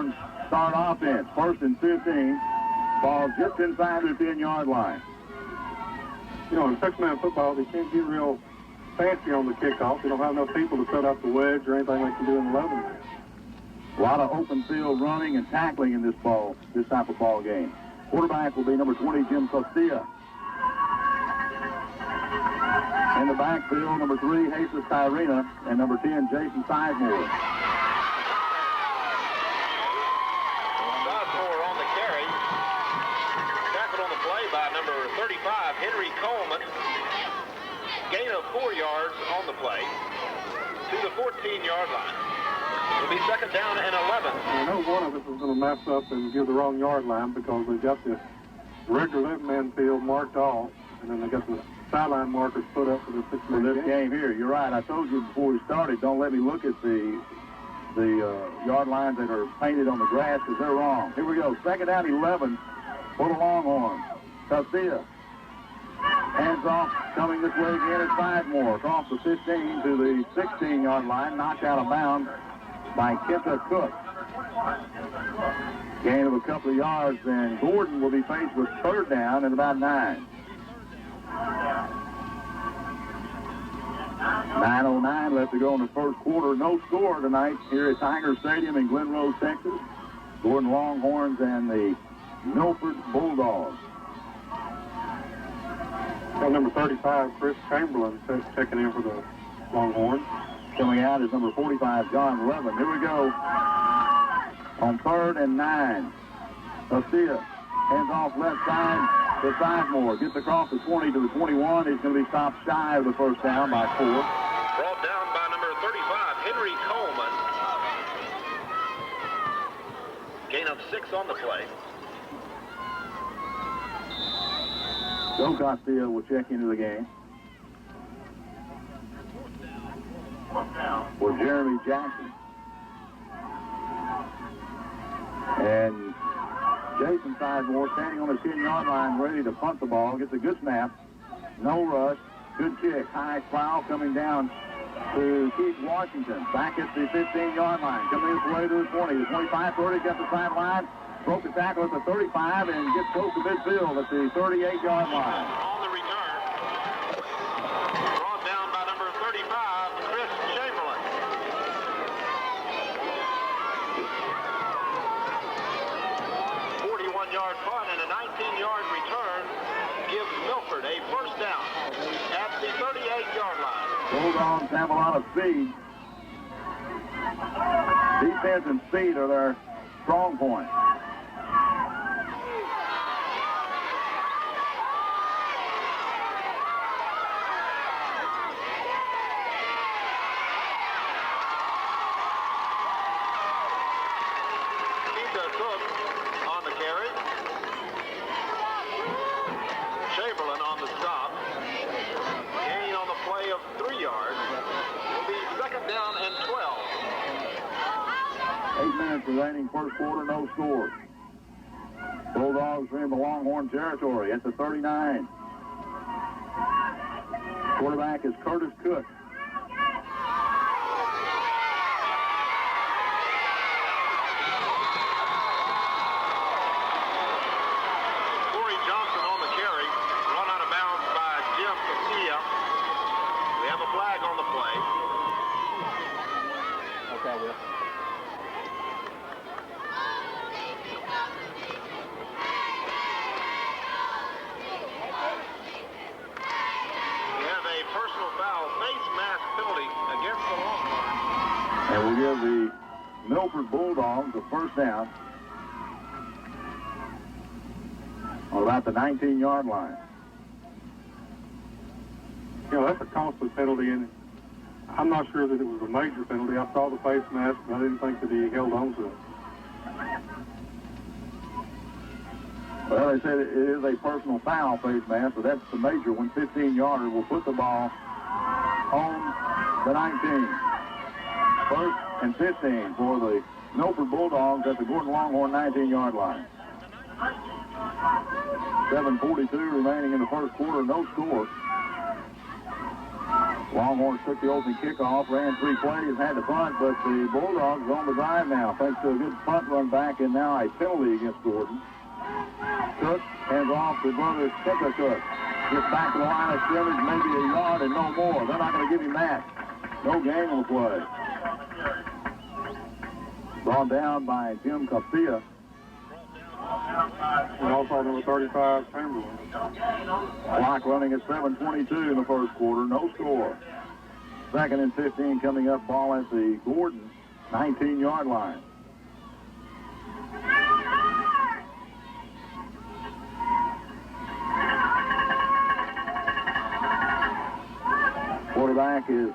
Longhorns start offense. 1st and 15. Ball just inside the 10-yard line. You know, in six-man football, they can't get real fancy on the kickoff. They don't have enough people to set up the wedge or anything they can do in 11-man. A lot of open field running and tackling in this type of ball game. Quarterback will be number 20, Jim Costilla. In the backfield, number 3, Jesus Tyrena, and number 10, Jason Sizemore. Sizemore on the carry. Tackled on the play by number 35, Henry Coleman. Gain of 4 yards on the play to the 14-yard line. It'll be 2nd down and 11. I know one of us is going to mess up and give the wrong yard line because they've got the regular 11-man field marked off, and then they got the sideline markers put up for the 6-man this game here. You're right. I told you before we started, don't let me look at the yard lines that are painted on the grass because they're wrong. Here we go. 2nd down, 11 for the Longhorns. Castilla. Hands off, coming this way again is Sizemore. Across the 15 to the 16-yard line. Knocked out of bounds by Kenta Cook. Gain of a couple of yards, and Gordon will be faced with 3rd down and about 9. 9:09 left to go in the first quarter. No score tonight here at Tiger Stadium in Glen Rose, Texas. Gordon Longhorns and the Milford Bulldogs. Well, number 35, Chris Chamberlain, checking in for the Longhorns. Coming out is number 45, John Levin. Here we go. On 3rd and 9. Castilla hands off left side to Sizemore. Gets across the 20 to the 21. He's going to be stopped shy of the 1st down by 4. Brought down by number 35, Henry Coleman. Gain of 6 on the play. Joe Castilla will check into the game for Jeremy Jackson. And Jason Sizemore standing on the 10-yard line ready to punt the ball. Gets a good snap. No rush. Good kick. High foul coming down to Keith Washington. Back at the 15-yard line. Coming this way to the 20. The 25, 30 got the sideline. Broke the tackle at the 35 and gets close to midfield at the 38-yard line. On the return. Brought down by number 35, Chris Chamberlain. 41-yard punt and a 19-yard return gives Milford a 1st down at the 38-yard line. Bulldogs have a lot of speed. Defense and speed are their strong point. Cook on the carry. Chamberlain on the stop. Gain on the play of 3 yards. Will be 2nd down and 12. 8 minutes remaining, first quarter, no score. Bulldogs are in the Longhorn territory at the 39. Quarterback is Curtis Cook. On the play. Okay, Will. We have a personal foul, face mask penalty against the Longhorns. And we'll give the Milford Bulldogs a 1st down on about the 19-yard line. You know, that's a costly penalty, and I'm not sure that it was a major penalty. I saw the face mask, but I didn't think that he held on to it. Well, they said it is a personal foul, face mask, but that's the major one. 15-yarder will put the ball on the 19. 1st and 15 for the Milford Bulldogs at the Gordon Longhorn 19-yard line. 7:42 remaining in the first quarter, no score. Longhorns took the open kickoff, ran 3 plays, had to punt, but the Bulldogs are on the drive now. Thanks to a good punt run back, and now a penalty against Gordon. Cook hands off to brother Cook. Gets back to the line of scrimmage, maybe a yard and no more. They're not going to give him that. No gain on the play. Brought down by Jim Castilla. And also number 35, Chamberlain. Clock running at 7:22 in the first quarter. No score. 2nd and 15 coming up. Ball at the Gordon 19-yard line. Quarterback is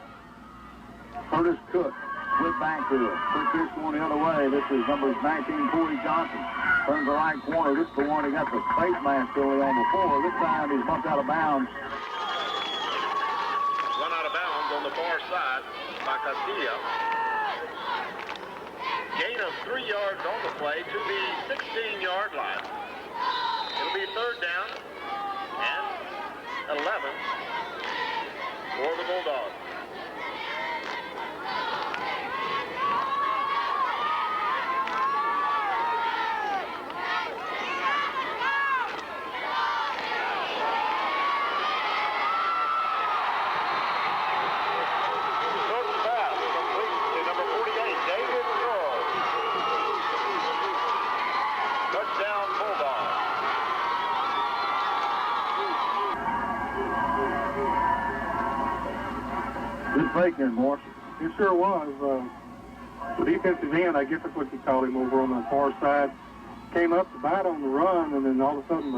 Curtis Cook. Flip back to it. Quick pitch going the other way. This is number 19, Corey Johnson. Turns the right corner. This is the one he got the face mask early on before. This time he's bumped out of bounds. Run out of bounds on the far side by Castillo. Gain of 3 yards on the play to the 16-yard line. It'll be 3rd down and 11 for the Bulldogs. Good fake there, Morris. It sure was. The defensive end, I guess that's what you call him, over on the far side, came up to bite on the run, and then all of a sudden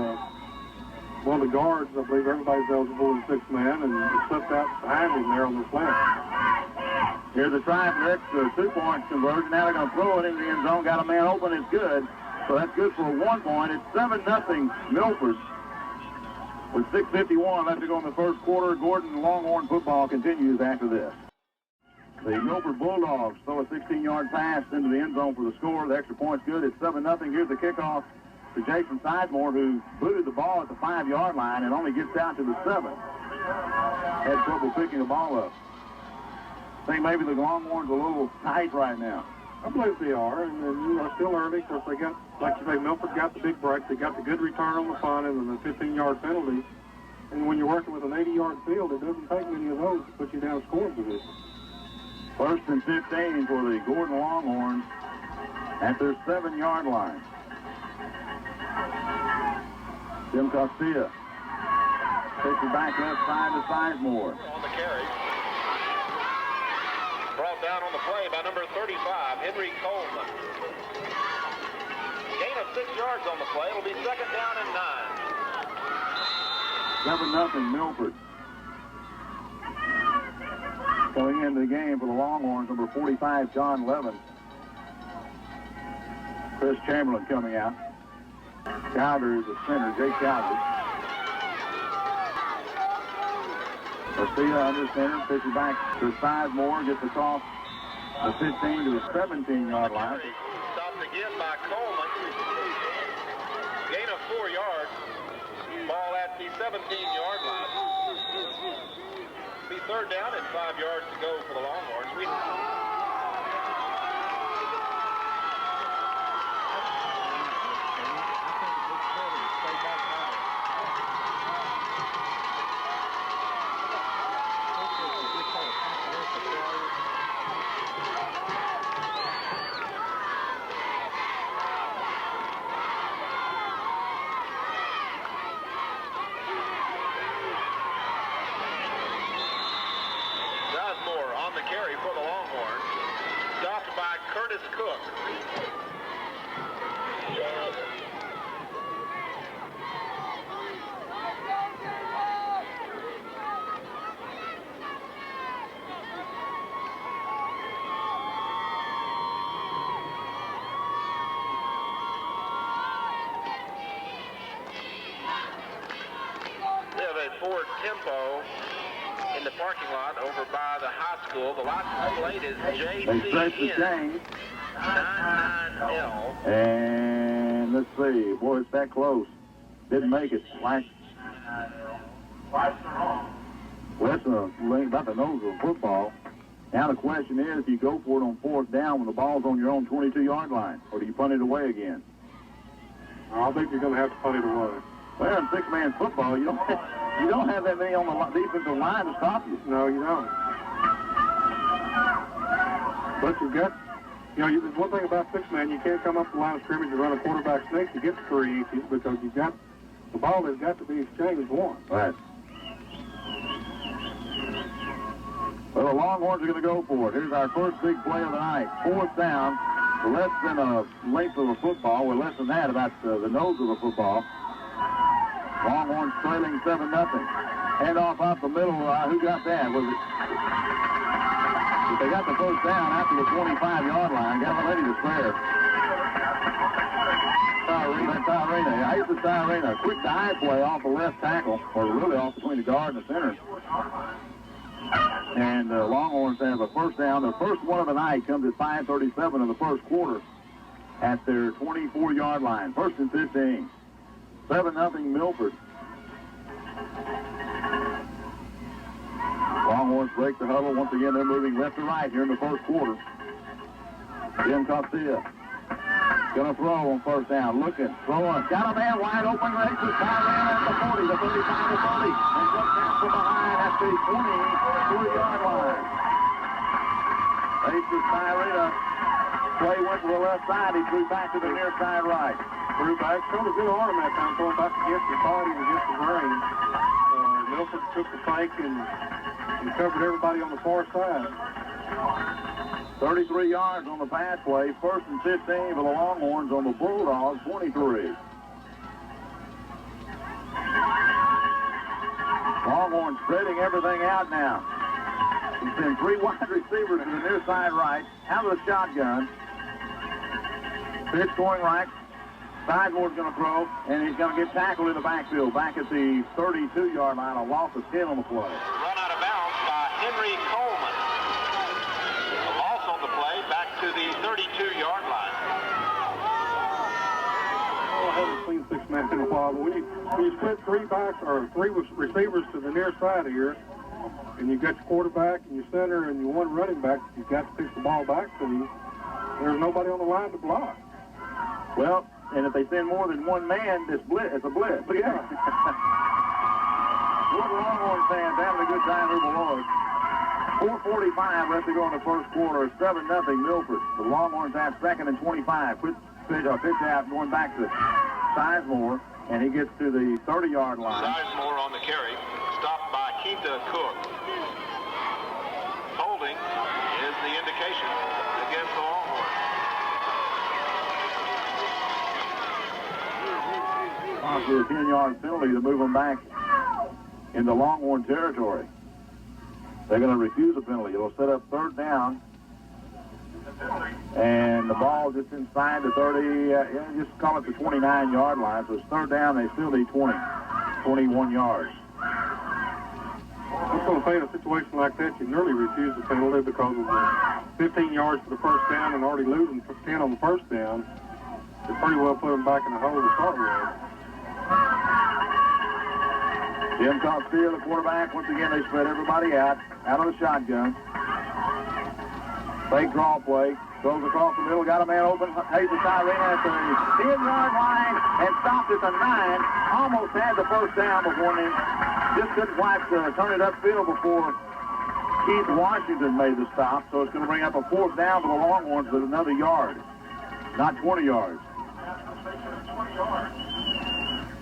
one of the guards, I believe everybody's eligible in 6 man, and he slipped out behind him there on the flat. Here's a try for extra 2-point conversion. Now they're going to throw it into the end zone. Got a man open. It's good. So that's good for a 1 point. It's 7-0 Milford. With 6:51 left to go in the first quarter, Gordon Longhorn football continues after this. The Milford Bulldogs throw a 16-yard pass into the end zone for the score. The extra point's good. It's 7-0. Here's the kickoff to Jason Sizemore, who booted the ball at the 5-yard line and only gets down to the 7. Had trouble picking the ball up. I think maybe the Longhorns are a little tight right now. I believe they are, and still early because they got, like you say, Milford got the big break. They got the good return on the punt and then the 15-yard penalty. And when you're working with an 80-yard field, it doesn't take many of those to put you down scoring position. 1st and 15 for the Gordon Longhorns at their 7-yard line. Jim Castilla takes it back left side to Sizemore. On the carry. Brought down on the play by number 35, Henry Coleman. Gain of 6 yards on the play. It'll be 2nd down and 9. 7-0 Milford. Going into the game for the Longhorns, number 45, John Levin. Chris Chamberlain coming out. Chowder is the center, Jake Chowder. Garcia under center, pitches back to Sizemore, gets across the 15 to the 17-yard line. Stopped again by Coleman. Gain of 4 yards. Ball at the 17-yard line. Be 3rd down and 5 yards to go for the Longhorns. On the carry for the Longhorns. Stopped by Curtis Cook. They have a forward tempo in the parking lot over by the high school. The license plate is JCN 99L. And let's see. Boy, it's that close. Didn't make it. less than a length, about the nose of a football. Now the question is, if you go for it on fourth down when the ball's on your own 22-yard line, or do you punt it away again? I think you're going to have to punt it away. Well, in six-man football, you don't have that many on the defensive line to stop you. No, you don't. But you've got, there's one thing about six-man, you can't come up the line of scrimmage and run a quarterback sneak to get the 3 inches because the ball has got to be exchanged once. Right. Well, the Longhorns are going to go for it. Here's our first big play of the night. Fourth down, less than a length of a football, or less than that, about the nose of a football. Longhorns trailing 7-0. Hand off up the middle. Who got that? Was it? But they got the first down after the 25-yard line. Got plenty to spare. Tyrena. Here's the Tyrena. Quick dive play off the left tackle, or really off between the guard and the center. And Longhorns have a first down. The first one of the night comes at 5:37 of the first quarter at their 24-yard line. First and 15. 7-0 Milford. Longhorns break the huddle. Once again, they're moving left to right here in the first quarter. Jim Costia gonna throw on first down. Looking, throwing. Got a man wide open. Races Tyrena at the 40, the 35 to 30. And just down from behind at the 23-yard line. Races Tyrena. Play went to the left side. He threw back to the near side right. Threw back. Showed a good arm that time, throwing back against his body and against the brain. Milford took the fake and covered everybody on the far side. 33 yards on the pass play. First and 15 for the Longhorns on the Bulldogs, 23. Longhorns spreading everything out now. He's sent 3 wide receivers to the near side right, out of the shotgun. Pitch going right. Sidemore's going to throw, and he's going to get tackled in the backfield, back at the 32-yard line, a loss of 10 on the play. Run out of bounds by Henry Coleman. A loss on the play, back to the 32-yard line. I haven't seen six-man in a while, but when you split 3 backs or 3 receivers to the near side here, and you've got your quarterback and your center and your one running back, you've got to pitch the ball back to you. There's nobody on the line to block. Well, and if they send more than one man, it's a blitz. Yeah. Gordon Longhorns fans having a good time here below us. 4:45 left to go in the first quarter. 7-0 Milford. The Longhorns have second and 25. Pitch out going back to Sizemore, and he gets to the 30-yard line. Sizemore on the carry, stopped by Keita Cook. Holding is the indication against the Longhorns. Possibly a 10-yard penalty to move them back into Longhorn territory. They're going to refuse a penalty. It'll set up third down. And the ball just inside the 30, just call it the 29-yard line. So it's third down. They still need 21 yards. I'm going to say in a situation like that, you nearly refuse the penalty because of the 15 yards for the first down and already losing 10 on the first down. They pretty well put them back in the hole to start with. Jim Costia, the quarterback. Once again, they spread everybody out of the shotgun. Fake draw play. Goes across the middle. Got a man open. Hayes the Tyrena at the 10-yard line and stopped at the 9. Almost had the first down before him. Just couldn't quite turn it upfield before Keith Washington made the stop. So it's going to bring up a fourth down for the Longhorns with another yard. Not 20 yards.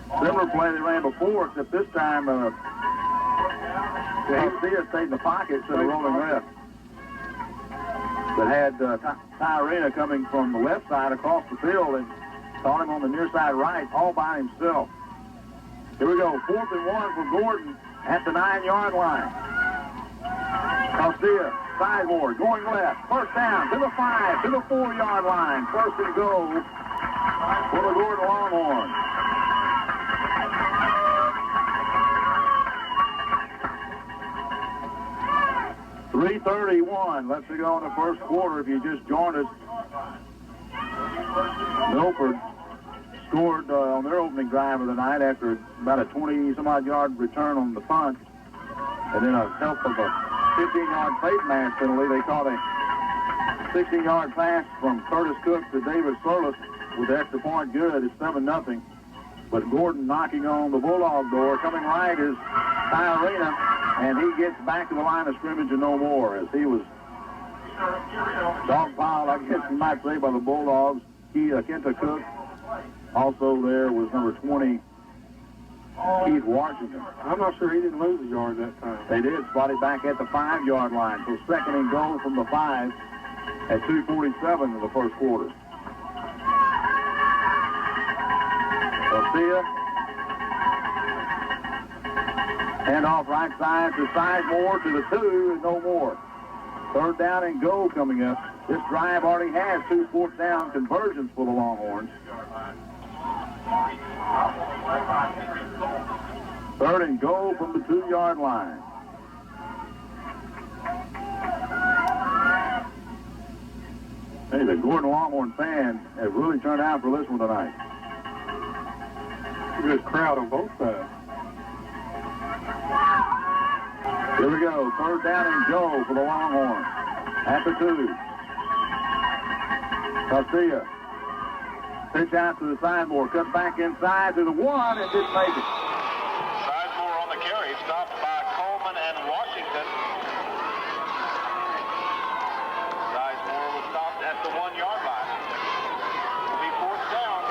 Similar play they ran before, except this time Costia stayed in the pocket instead of rolling left. But had Tyrena coming from the left side across the field and caught him on the near side right all by himself. Here we go, 4th and 1 for Gordon at the 9-yard line. Costia, Sizemore, going left, first down to the 5, to the 4-yard line. First and goal for the Gordon Longhorns. .331 left to go in the first quarter. If you just joined us, Milford scored on their opening drive of the night after about a 20-some-odd yard return on the punt. And then a help of a 15-yard face mask penalty. They caught a 16-yard pass from Curtis Cook to David Surlis with the extra point good. It's 7-0. But Gordon knocking on the Bulldog door. Coming right is Arena, and he gets back to the line of scrimmage and no more, as he was dogpiled, I guess you might say, by the Bulldogs. Kenta Cook. Also there was number 20, Keith Washington. I'm not sure he didn't lose a yard that time. They did spot it back at the 5-yard line. So second and goal from the 5 at 2:47 in the first quarter. Garcia. Hand off right side to Sidemore to the 2 and no more. Third down and goal coming up. This drive already has 2 fourth down conversions for the Longhorns. Third and goal from the 2-yard line. Hey, the Gordon Longhorn fans have really turned out for this one tonight. A good crowd on both sides. Here we go. Third down and goal for the Longhorns. At the 2. Garcia. Pitch out to the Sidemore. Cut back inside to the 1 and didn't make it. Sidemore on the carry. Stopped by Coleman and Washington. Sidemore was stopped at the 1-yard line. It'll be fourth down.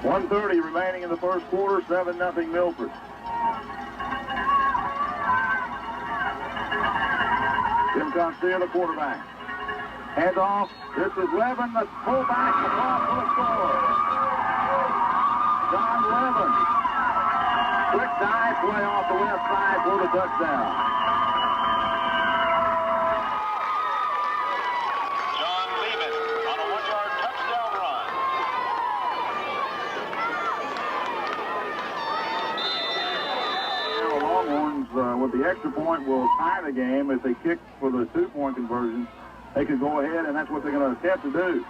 .130 remaining in the first quarter, 7-0 Milford. Jim Garcia, the quarterback. Hands off. This is Levin, the fullback, across for the score. John Levin. Quick dive play off the left side for the touchdown. John Levin on a 1-yard touchdown run. The Longhorns, with the extra point, will tie the game. If they kick for the 2-point conversion, they can go ahead, and that's what they're going to attempt to do.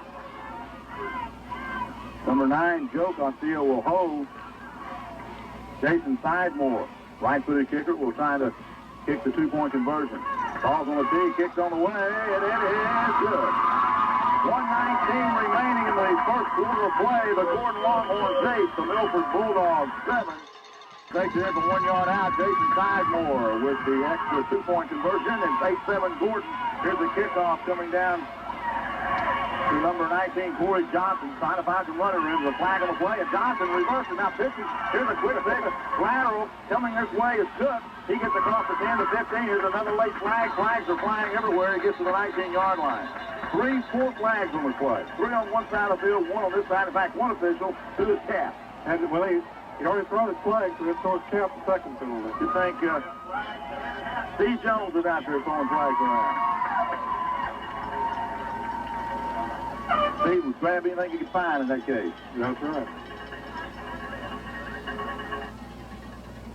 Number 9, Joe Garcia, will hold. Jason Sidemore, right-footed kicker, will try to kick the 2-point conversion. Balls on the tee, kicks on the way, and it is good. 1:19 remaining in the first quarter of play. The Gordon Longhorns 8, the Milford Bulldogs 7. Takes it in for 1 yard out. Jason Sidemore with the extra 2-point conversion. And 8-7 Gordon. Here's the kickoff coming down to number 19, Corey Johnson. Trying to find some running room. The flag on the play. And Johnson reverses. Now pitching. Here's a quick pick. Lateral coming this way is Cook. He gets across the 10 to 15. Here's another late flag. Flags are flying everywhere. He gets to the 19-yard line. 4 flags on the play. 3 on one side of the field, 1 on this side. In fact, one official to his cap. And, well, he already thrown his flag, so it's towards cap the second penalty. You think Steve Jones is out there throwing flags around? Steve would grab anything he could find in that case. That's right.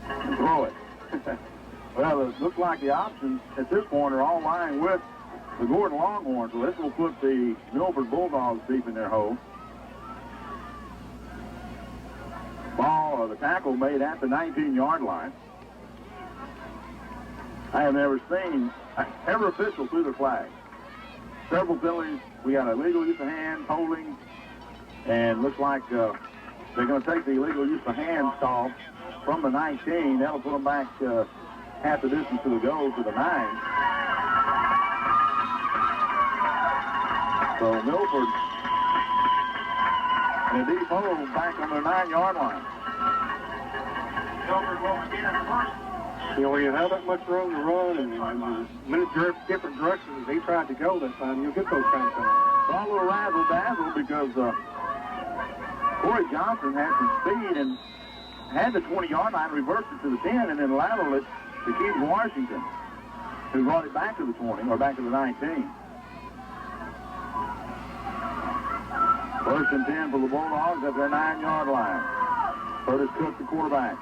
And throw it. Well, it looks like the options at this point are all lying with the Gordon Longhorns. So this will put the Milford Bulldogs deep in their hole. Ball, the tackle made at the 19-yard line. I have never seen every official threw the flag. Several penalties. We got illegal use of hands, holding, and looks like they're going to take the illegal use of hands call from the 19. That'll put them back half the distance to the goal to the 9. So Milford in a deep hole back on their 9-yard line. You know, when you have that much room to run and many different directions as he tried to go that time, you'll get those kind of things. Saw a little razzle-dazzle because Corey Johnson had some speed and had the 20-yard line, reversed it to the 10, and then lateraled it to Keith Washington, who brought it back to the 20, or back to the 19. First and 10 for the Bulldogs at their 9-yard line. Curtis Cook, the quarterback.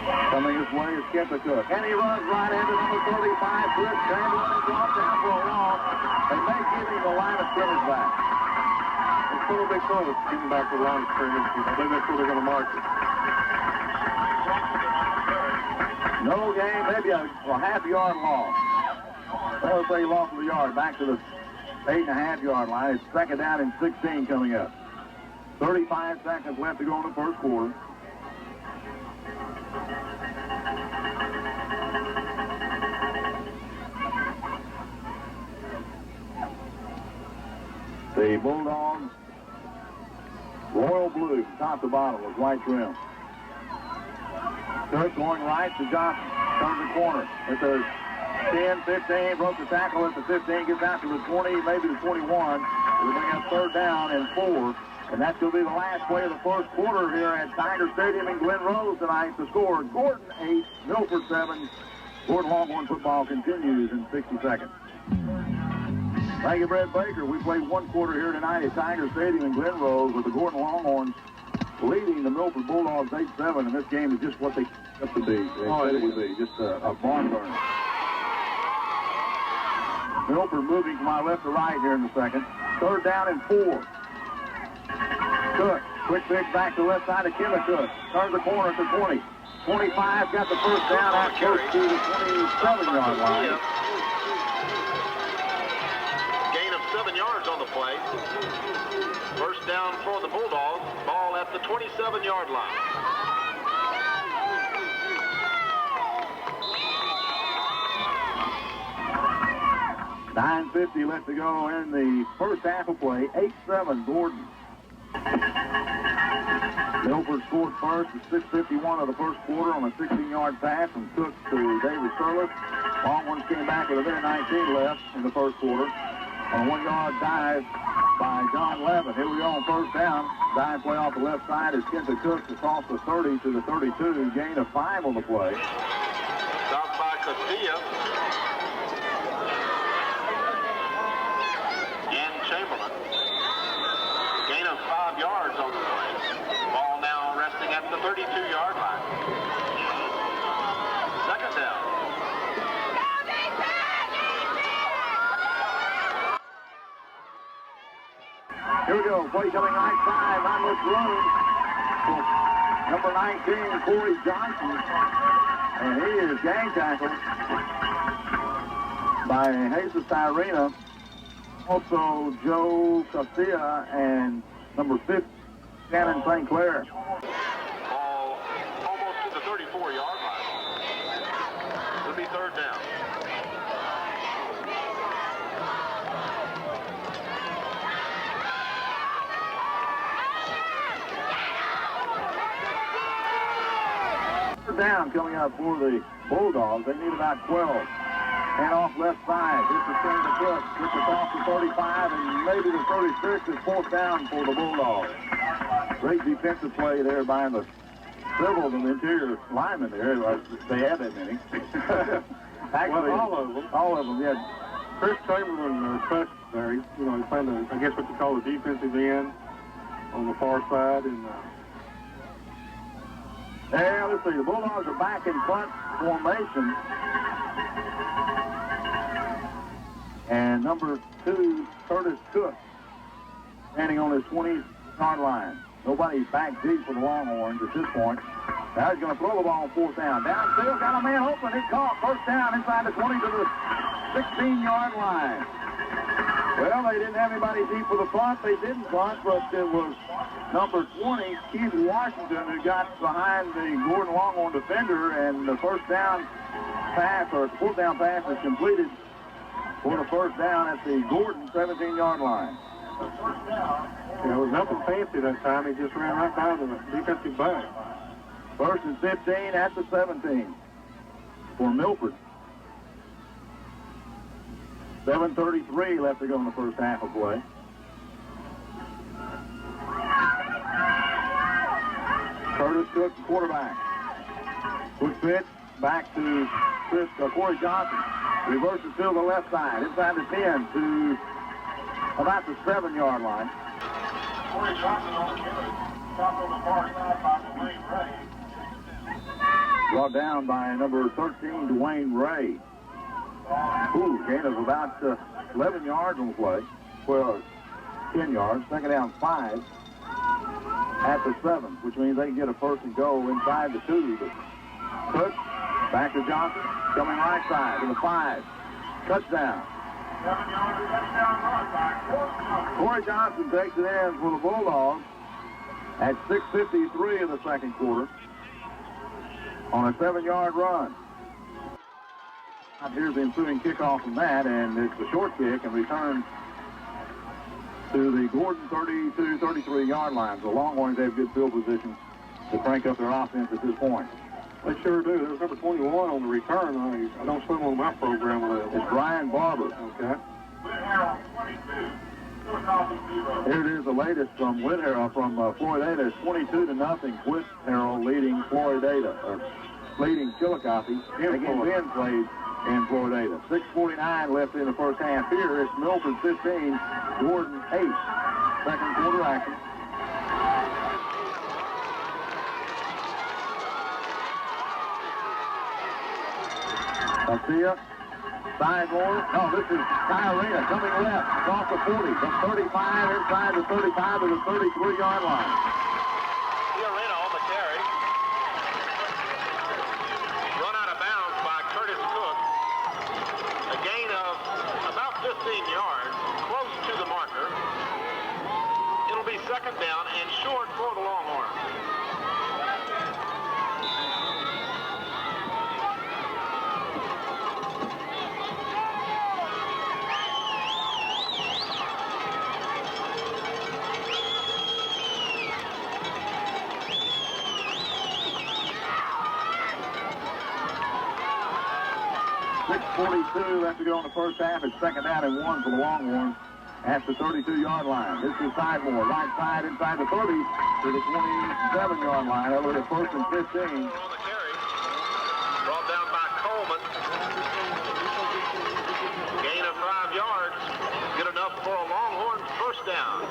Coming his way is Cook. And he runs right into number 35, Chris Chamberlain, and drops down for a loss. They may give him the line of scrimmage back. It's still a big close, getting back to the line of scrimmage. I think that's where they're going to mark it. No game, maybe a half-yard loss. Let's say he lost the yard, back to the 8.5-yard line. It's second down and 16 coming up. 35 seconds left to go in the first quarter. The Bulldogs, royal blue, top to bottom with white trim. Cook going right to Johnson, turns the corner at the 10, 15, broke the tackle at the 15, gets out to the 20, maybe the 21. We're going to have third down and 4, and that's going to be the last play of the first quarter here at Tiger Stadium in Glen Rose tonight. The score, Gordon 8, Milford 7. Gordon Longhorn football continues in 60 seconds. Thank you, Brett Baker. We played one quarter here tonight at Tiger Stadium in Glen Rose with the Gordon Longhorns leading the Milford Bulldogs 8-7, and this game is just what they up to be. They said it would be, just a barn burner. Milford moving from my left to right here in the second. Third down and 4. Cook, quick pitch back to the left side of Cook. Turns the corner at the 20. 25, got the first down out close to the 27-yard line. Gain of 7 yards on the play. First down for the Bulldogs. Ball at the 27-yard line. $9:50 left to go in the first half of play. 8-7 Gordon. Milford scored first at 6:51 of the first quarter on a 16-yard pass from Cook to David Surlis. Longhorns came back with a minute 19 left in the first quarter on a 1-yard dive by John Levin. Here we go on first down. Dive play off the left side is Kenta Cook across the 30 to the 32. Gain of 5 on the play. Stopped by Castilla. And Chamberlain. Gain of 5 yards on the play. Ball now resting at the 32-yard line. Second down. Here we go. Play coming right side. Not much room for number 19, Corey Johnson. And he is gang tackled by Jesus Tyrena. Also Joe Castilla and number 50, Shannon St. Clair. Ball almost to the 34-yard line. It'll be third down. Down coming up for the Bulldogs. They need about 12. And off left side. This is Kenta Cook. This is off the 35 and maybe the 36 is fourth down for the Bulldogs. Great defensive play there by the several of them interior linemen there. They had that many. Actually, well, all of them. All of them, yeah. Chris Chamberlain touched there. He's playing, I guess what you call a defensive end on the far side. And yeah, let's see. The Bulldogs are back in front formation. And number 2, Curtis Cook, standing on his 20-yard line. Nobody's back deep for the Longhorns at this point. Now he's going to throw the ball on fourth down. Downfield, got a man open. He caught first down inside the 20 to the 16-yard line. Well, they didn't have anybody deep for the punt. They didn't punt, but it was number 20, Keith Washington, who got behind the Gordon Longhorn defender, and the first down pass, or fourth down pass, is completed for the first down at the Gordon 17-yard line. it was nothing fancy that time. He just ran right by the defensive back. First and 15 at the 17 for Milford. 7:33 left to go in the first half of play. Curtis Cook, quarterback. Quick pitch back to Corey Johnson. Reverses to the left side, inside the 10 to about the 7-yard line. Corey Johnson on the carry. Stopped on the far side by the lane right. Brought down by number 13, Dwayne Ray. Ooh, gain of about 11 yards on the play. Well, 10 yards. Second down 5 at the 7, which means they can get a first and goal inside the 2. But push back to Johnson, coming right side to the 5. Touchdown. Corey Johnson takes it in for the Bulldogs at 6:53 in the second quarter on a 7-yard run. Here's the ensuing kickoff from that, and it's a short kick and return to the Gordon 32-33 line. The Longhorns have good field position to crank up their offense at this point. They sure do. There's number 21 on the return. I don't see him on my program list. It's Brian Barber. Okay. Here it is, the latest from Whit-Harrell from Floydada. It's 22-0. Whit-Harrell leading Floydada, or leading Chillicothe. Again, Ben plays in Floydada. 6:49 left in the first half. Here it's Milford 15, Gordon 8. Second quarter action. Garcia, sideboard. Oh, this is Tyrena coming left, across the 40, from 35 inside the 35 to the 33-yard line. Tyrena on the carry. Run out of bounds by Curtis Cook. A gain of about 15 yards, close to the marker. It'll be second down and short for the Longhorns. Left to go in the first half. It's second down and 1 for the Longhorns at the 32-yard line. This is Sidemore, right side inside the 30 to the 27-yard line. Over to first and 15. On the carry, brought down by Coleman. Gain of 5 yards, good enough for a Longhorn first down.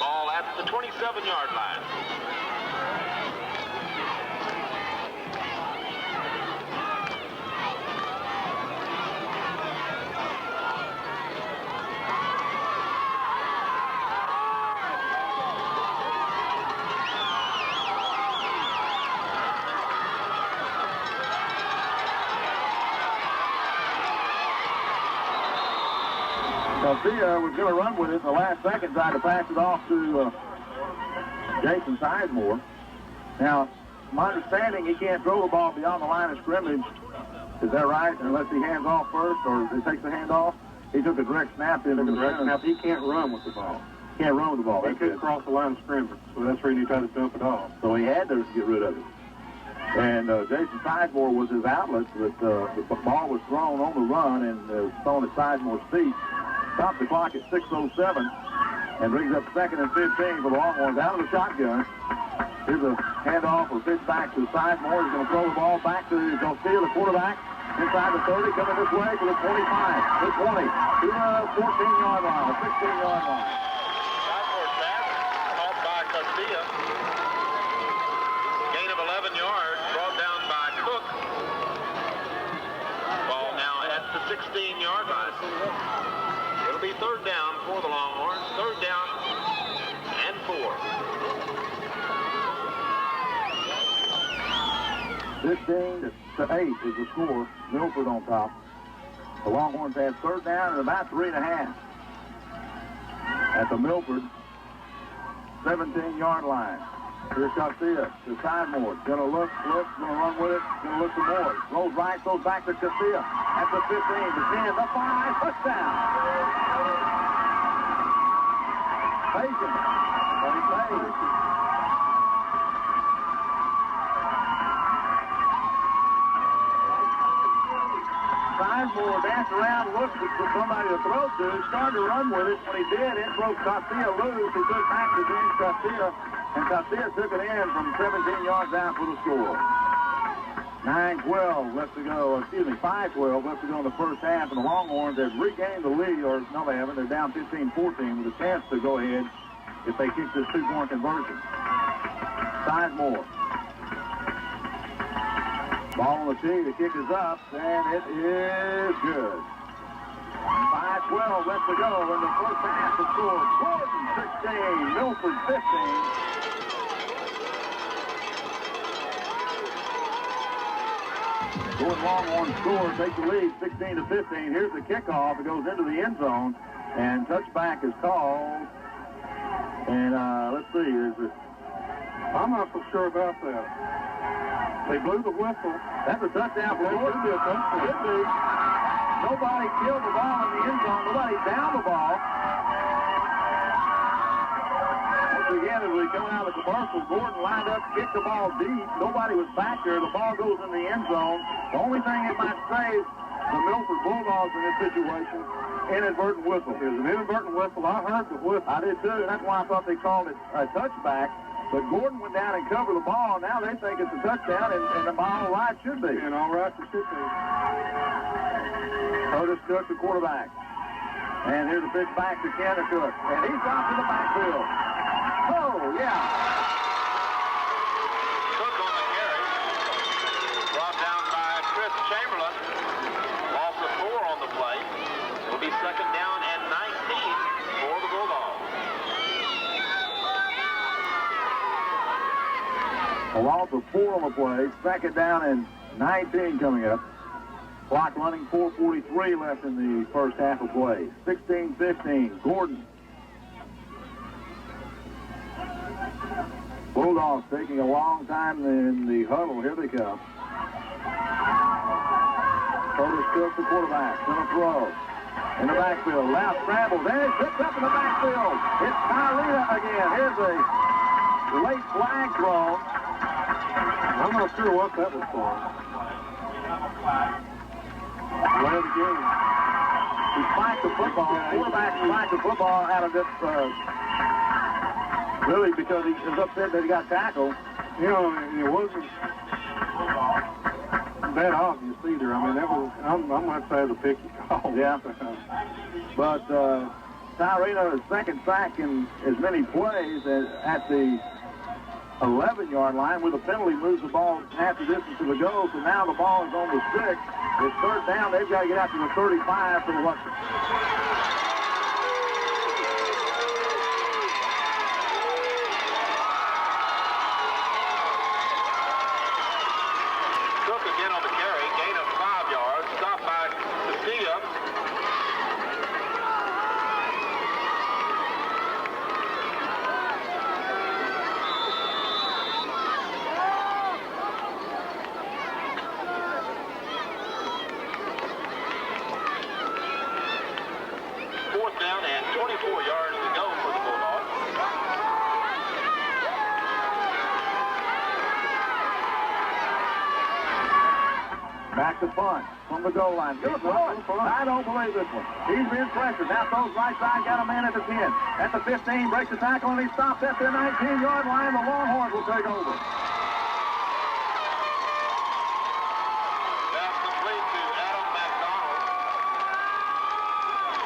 Ball at the 27-yard line. Garcia was going to run with it in the last second, tried to pass it off to Jason Sizemore. Now, my understanding, he can't throw the ball beyond the line of scrimmage. Is that right? Unless he hands off first or he takes the hand off. He took a direct snap into the direct snap. He can't run with the ball. Can't run with the ball. He couldn't cross the line of scrimmage, so that's where he tried to dump it off. So he had to get rid of it. And Jason Sizemore was his outlet, but the ball was thrown on the run and thrown at Sizemore's feet. Stopped the clock at 6:07 and brings up second and 15 for the Longhorns out of the shotgun. Here's a handoff or pitch back to Sizemore. He's going to throw the ball back to Garcia, the quarterback, inside the 30, coming this way to the 25, the 20, to the 14-yard line, the 16-yard line. Sizemore's pass caught by Garcia. Gain of 11 yards, brought down by Cook. Ball now at the 16-yard line. It'll be third down for the Longhorns. Third down and 4. 15-8 is the score. Milford on top. The Longhorns have third down and about 3.5 at the Milford 17-yard line. Here's Garcia to Sizemore. Gonna look, gonna run with it, gonna look some more. Rolls right, throws back to Garcia. At the 15, the 10, the 5, touchdown. Patient, but he plays. Sizemore danced around, looked for somebody to throw to, started to run with it. When he did, it broke Garcia loose. He took back to James Garcia. And Garcia took it in from 17 yards out for the score. 9-12 left to go, 5-12 left to go in the first half, and the Longhorns have regained the lead, or no they haven't, they're down 15-14 with a chance to go ahead if they kick this two-point conversion. Sizemore. Ball on the tee, the kick is up, and it is good. 5:12 left to go in the first half. The score, Gordon 16, Milford 15. Gordon Longhorns score, take the lead 16-15. Here's the kickoff. It goes into the end zone, and touchback is called. And let's see, is it? I'm not so sure about that. They blew the whistle. That's a touchdown for Gordon. Could be. Nobody killed the ball in the end zone. Nobody downed the ball. Once again, as we come out of the commercial, Gordon lined up, kicked the ball deep. Nobody was back there. The ball goes in the end zone. The only thing it might save the Milford Bulldogs in this situation, inadvertent whistle. There's an inadvertent whistle. I heard the whistle. I did too, and that's why I thought they called it a touchback. But Gordon went down and covered the ball. Now they think it's a touchdown, and the ball right should be. And all right, it should be. Curtis Cook, the quarterback. And here's the pitch back to Canada Cook. And he's dropped in the backfield. Oh, yeah. Cook on the carry. Brought down by Chris Chamberlain. Loss of 4 on the play. It'll be second down and 19 for the Bulldogs. A loss of 4 on the play. Second down and 19 coming up. Clock running, 4:43 left in the first half of play. 16-15, Gordon. Bulldogs taking a long time in the huddle. Here they come. Curtis Cook, the quarterback, going to throw. In the backfield, Loud scrambles, and it's picked up in the backfield. It's Tyree again. Here's a late flag thrown. I'm not sure what that was for. Play of the game. He spiked the football. Quarterback spiked the football out of this, really because he was upset that he got tackled. You know, it wasn't that obvious either. I mean, that was, I might say, the picky call. Yeah. But Tyreno, his second sack in as many plays at the 11-yard line with a penalty, moves the ball half the distance to the goal. So now the ball is on the 6. It's third down. They've got to get out to the 35 for what? Cook again on the carry. Gain of 5 yards. Stopped by Castilla. Down and 24 yards to go for the Bulldogs. Back to punt from the goal line. Good punt. I don't believe this one. He's been pressured. Now throws right side. Got a man at the 10. At the 15, breaks the tackle, and he stops at the 19-yard line. The Longhorns will take over. That's complete to Adam McDonald.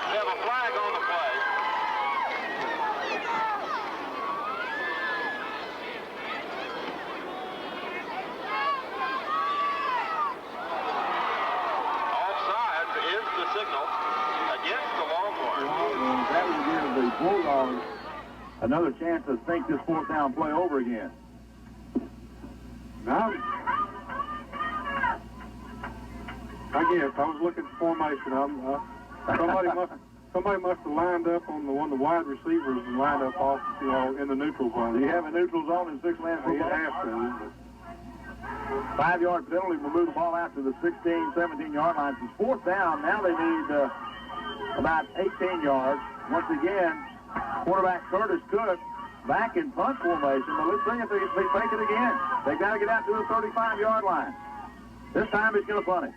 They have a flag on the play. Offside is the signal against the Longhorns. That will give the Bulldogs another chance to think this fourth down play over again. Now, I guess I was looking at formation. Somebody must have lined up on one of the wide receivers and lined up off, in the neutral zone. Do you have a neutral zone in 6-man football? You have to. 5-yard penalty will move the ball out to the 16, 17-yard line. It's fourth down. Now they need about 18 yards. Once again, quarterback Curtis Cook back in punt formation. But let's see if they make it again. They've got to get out to the 35-yard line. This time he's going to punt it.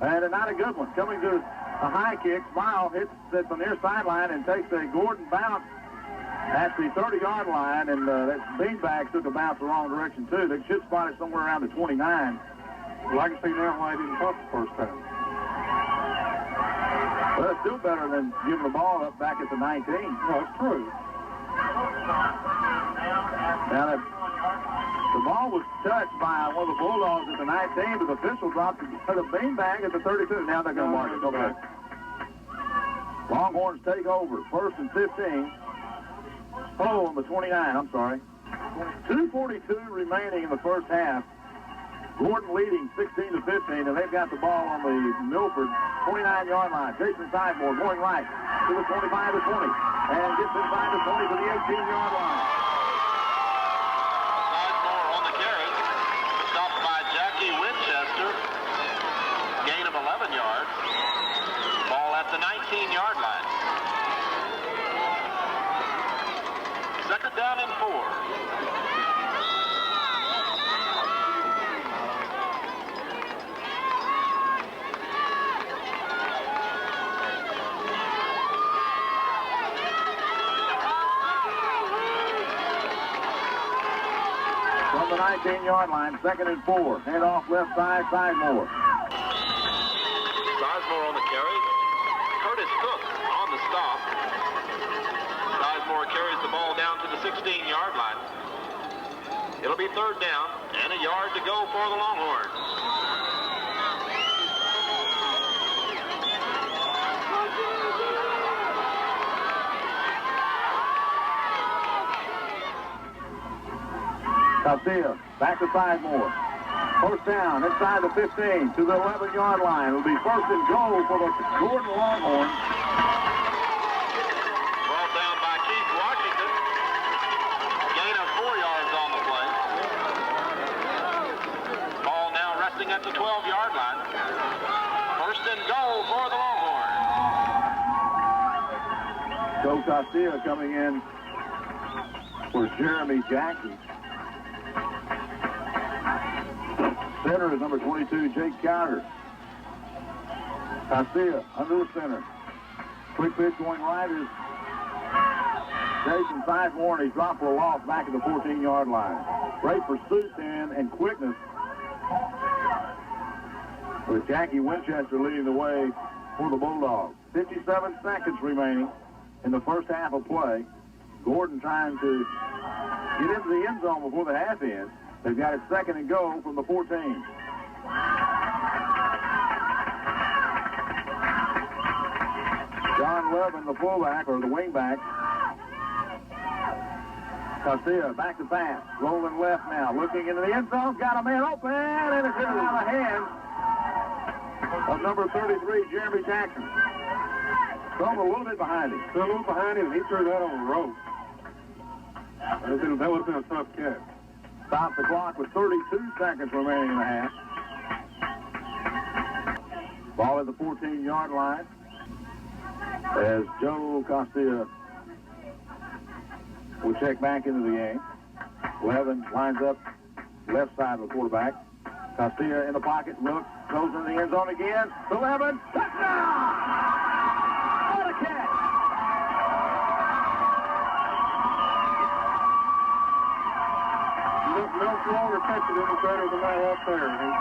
And not a good one. Coming to a high kick. Smile hits at the near sideline and takes a Gordon bounce at the 30-yard line. And that beanbag took a bounce the wrong direction, too. They should spot it somewhere around the 29. Well, I can see now why he didn't punt the first time. Well, it's still better than giving the ball up back at the 19. Well, it's true. Now, the ball was touched by one of the Bulldogs at the 19, but the official dropped the beanbag at the 32. Now they're going to mark it. Go back. Longhorns take over. 1st and 15. Oh, on the 29, I'm sorry. 2:42 remaining in the first half. Gordon leading 16 to 15, and they've got the ball on the Milford 29-yard line. Jason Sizemore going right to the 25 to 20, and gets inside the 20 to the 18-yard line. Sizemore on the carry, stopped by Jackie Winchester. Gain of 11 yards. Ball at the 19-yard line. 2nd down and 4. From the 19-yard line, 2nd and 4. Hand off left side, Sizemore. Sizemore on the carry. Curtis Cook on the stop. Sizemore carries the ball down to the 16-yard line. It'll be 3rd down and a yard to go for the Longhorns. Garcia back to Sizemore. 1st down inside the 15 to the 11-yard line. It'll be 1st and goal for the Gordon Longhorns. Brought down by Keith Washington. Gain of 4 yards on the play. Ball now resting at the 12-yard line. 1st and goal for the Longhorns. Joe Garcia coming in for Jeremy Jackie. Center is number 22, Jake Carter. Garcia under the center. Quick pitch going right is Jason Sizemore, and he's dropped for a loss back at the 14-yard line. Great pursuit then and quickness with Jackie Winchester leading the way for the Bulldogs. 57 seconds remaining in the first half of play. Gordon trying to get into the end zone before the half ends. They've got it 2nd and goal from the 14. John Levin, the fullback, or the wingback. Garcia back to pass. Rolling left now. Looking into the end zone. Got a man open. And it's in out of the hands of number 33, Jeremy Jackson. Thrown a little bit behind him. Still a little behind him, and he threw that on the rope. That would have been a tough catch. Stop the clock with 32 seconds remaining in the half. Ball at the 14-yard line as Joe Garcia will check back into the game. Levin lines up left side of the quarterback. Garcia in the pocket, looks, goes in the end zone again. To Levin, touchdown! What a catch! No longer catching any better than that up there. He's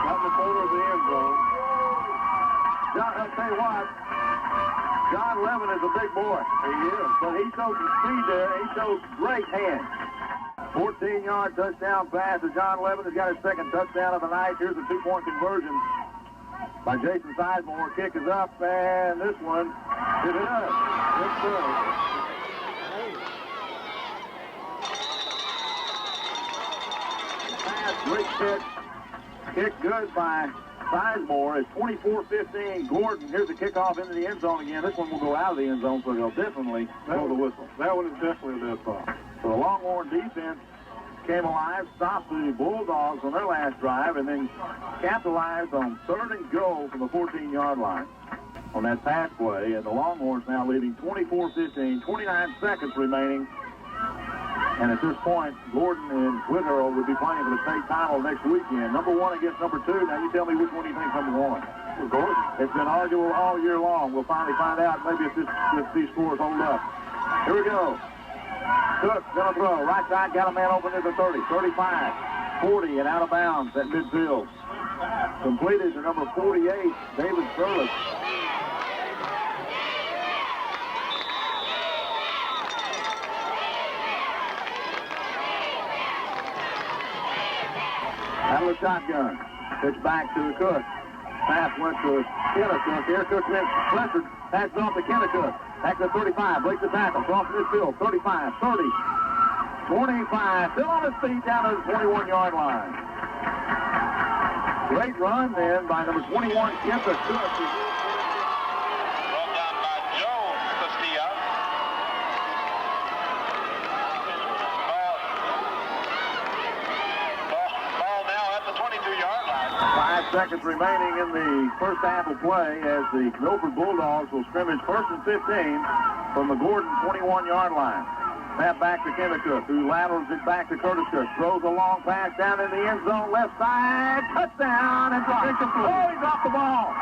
got in the corner of the end zone. John, I'll tell you what, John Levin is a big boy. He is. But he showed some speed there. He showed great hands. 14-yard touchdown pass to John Levin. Has got his 2nd touchdown of the night. Here's a 2-point conversion by Jason Sizemore. Kick is up, and this one is up. It's good. Great pitch. Kick good by Sizemore. It's 24-15 Gordon. Here's the kickoff into the end zone again. This one will go out of the end zone, so they'll definitely blow the whistle. That one is definitely a dead ball. So the Longhorn defense came alive, stopped the Bulldogs on their last drive, and then capitalized on 3rd and goal from the 14-yard line on that pass play. And the Longhorns now leading 24-15, 29 seconds remaining. And at this point, Gordon and Whitehurl would be playing for the state title next weekend. Number 1 against number 2. Now you tell me which one you think's number 1. Well, Gordon. It's been arguable all year long. We'll finally find out maybe if these scores hold up. Here we go. Cook gonna throw. Right side, got a man open at the 30, 35, 40, and out of bounds at midfield. Completed to number 48, David Surlis. a shotgun. Pitch back to Cook. Pass went to Kennecook. Here Cook went Clifford. Pass off to Kennecook. Back to 35. Breaks the tackle. Cross midfield. 35, 30, 25. Still on his feet down to the 21-yard line. Great run then by number 21, Kennecook. Brought down by Joe Castilla. Ball now at the 22-yard line. 5 seconds remaining in the first half of play as the Milford Bulldogs will scrimmage 1st and 15 from the Gordon 21-yard line. Snap back to Kennecook, who laterals it back to Curtis Cook. Throws a long pass down in the end zone, left side, touchdown, and dropped. Oh, he dropped the ball.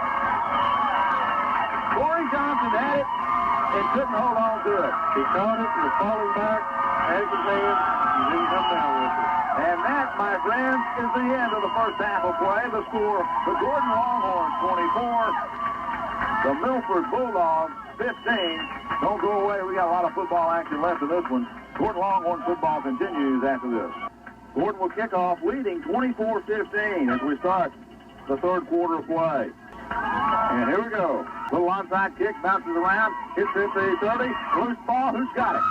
Corey Johnson had it and couldn't hold on to it. He caught it, was falling back, had his hand, and didn't come down with it. And that, my friends, is the end of the first half of play. The score, the Gordon Longhorns 24, the Milford Bulldogs 15. Don't go away. We got a lot of football action left in this one. Gordon Longhorn football continues after this. Gordon will kick off leading 24-15 as we start the third quarter of play. And here we go. Little onside kick, bounces around, hits it the 30, loose ball. Who's got it?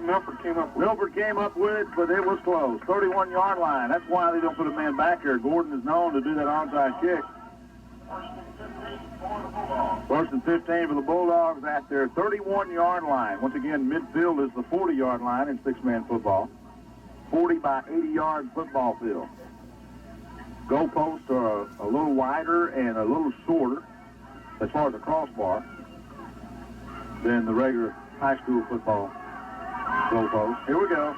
Milford came up with it, but it was close. 31-yard line. That's why they don't put a man back there. Gordon is known to do that onside kick. 1st and 15 for the Bulldogs at their 31-yard line. Once again, midfield is the 40-yard line in six-man football. 40 by 80-yard football field. Goalposts are a little wider and a little shorter as far as the crossbar than the regular high school football goalpost. Here we go.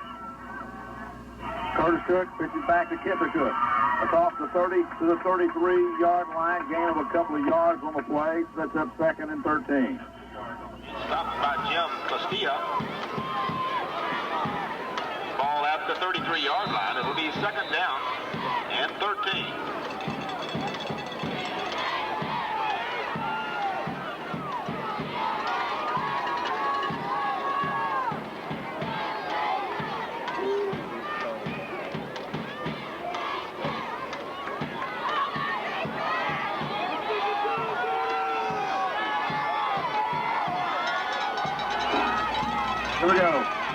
Curtis Cook pitches back to Kennecook. Across the 30 to the 33-yard line. Gain of a couple of yards on the play. Sets up 2nd and 13. Stopped by Jim Castilla. Ball at the 33-yard line. It'll be 2nd down and 13. Here we go.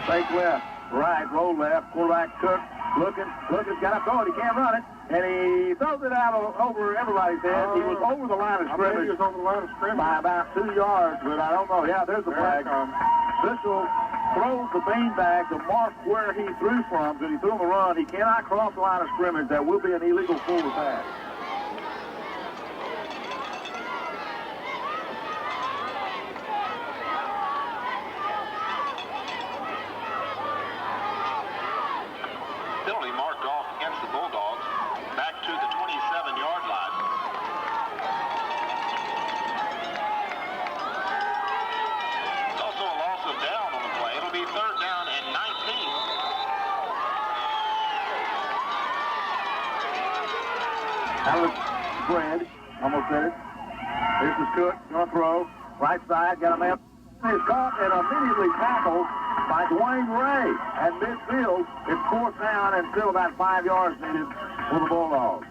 Fake left, right, roll left. Quarterback Cook looking, got to throw it. He can't run it. And he throws it out over everybody's head. He was over the line of scrimmage. He was over the line of scrimmage by about 2 yards, but I don't know. Yeah, there's the flag. Official throws the beanbag to mark where he threw from because he threw on the run. He cannot cross the line of scrimmage. That will be an illegal forward pass. Penalty marked off against the Bulldogs. Back to the 27-yard line. It's also a loss of down on the play. It'll be 3rd down and 19. Alex Brand, almost said it. This is Cook, gonna throw. Right side, got a man. He's caught and immediately tackled by Dwayne Ray at midfield. It's 4th down and still about 5 yards needed for the Bulldogs.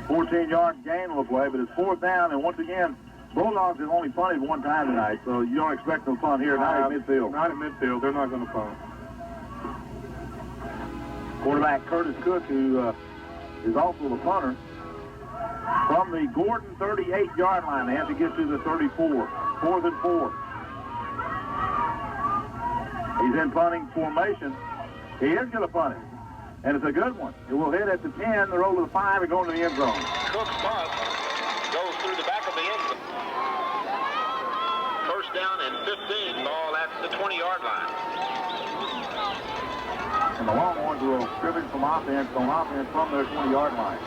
14-yard gain on the play, but it's 4th down, and once again, Bulldogs have only punted one time tonight, so you don't expect no punt here, not at midfield. Not at midfield. They're not going to punt. Quarterback Curtis Cook, who is also the punter, from the Gordon 38-yard line. They have to get to the 34. 4th and 4. He's in punting formation. He is going to punt it. And it's a good one. It will hit at the 10, the roll to the 5, and go into the end zone. Cook's punt goes through the back of the end zone. 1st down and 15. Ball at the 20-yard line. And the Longhorns will scrimmage from offense from their 20-yard line.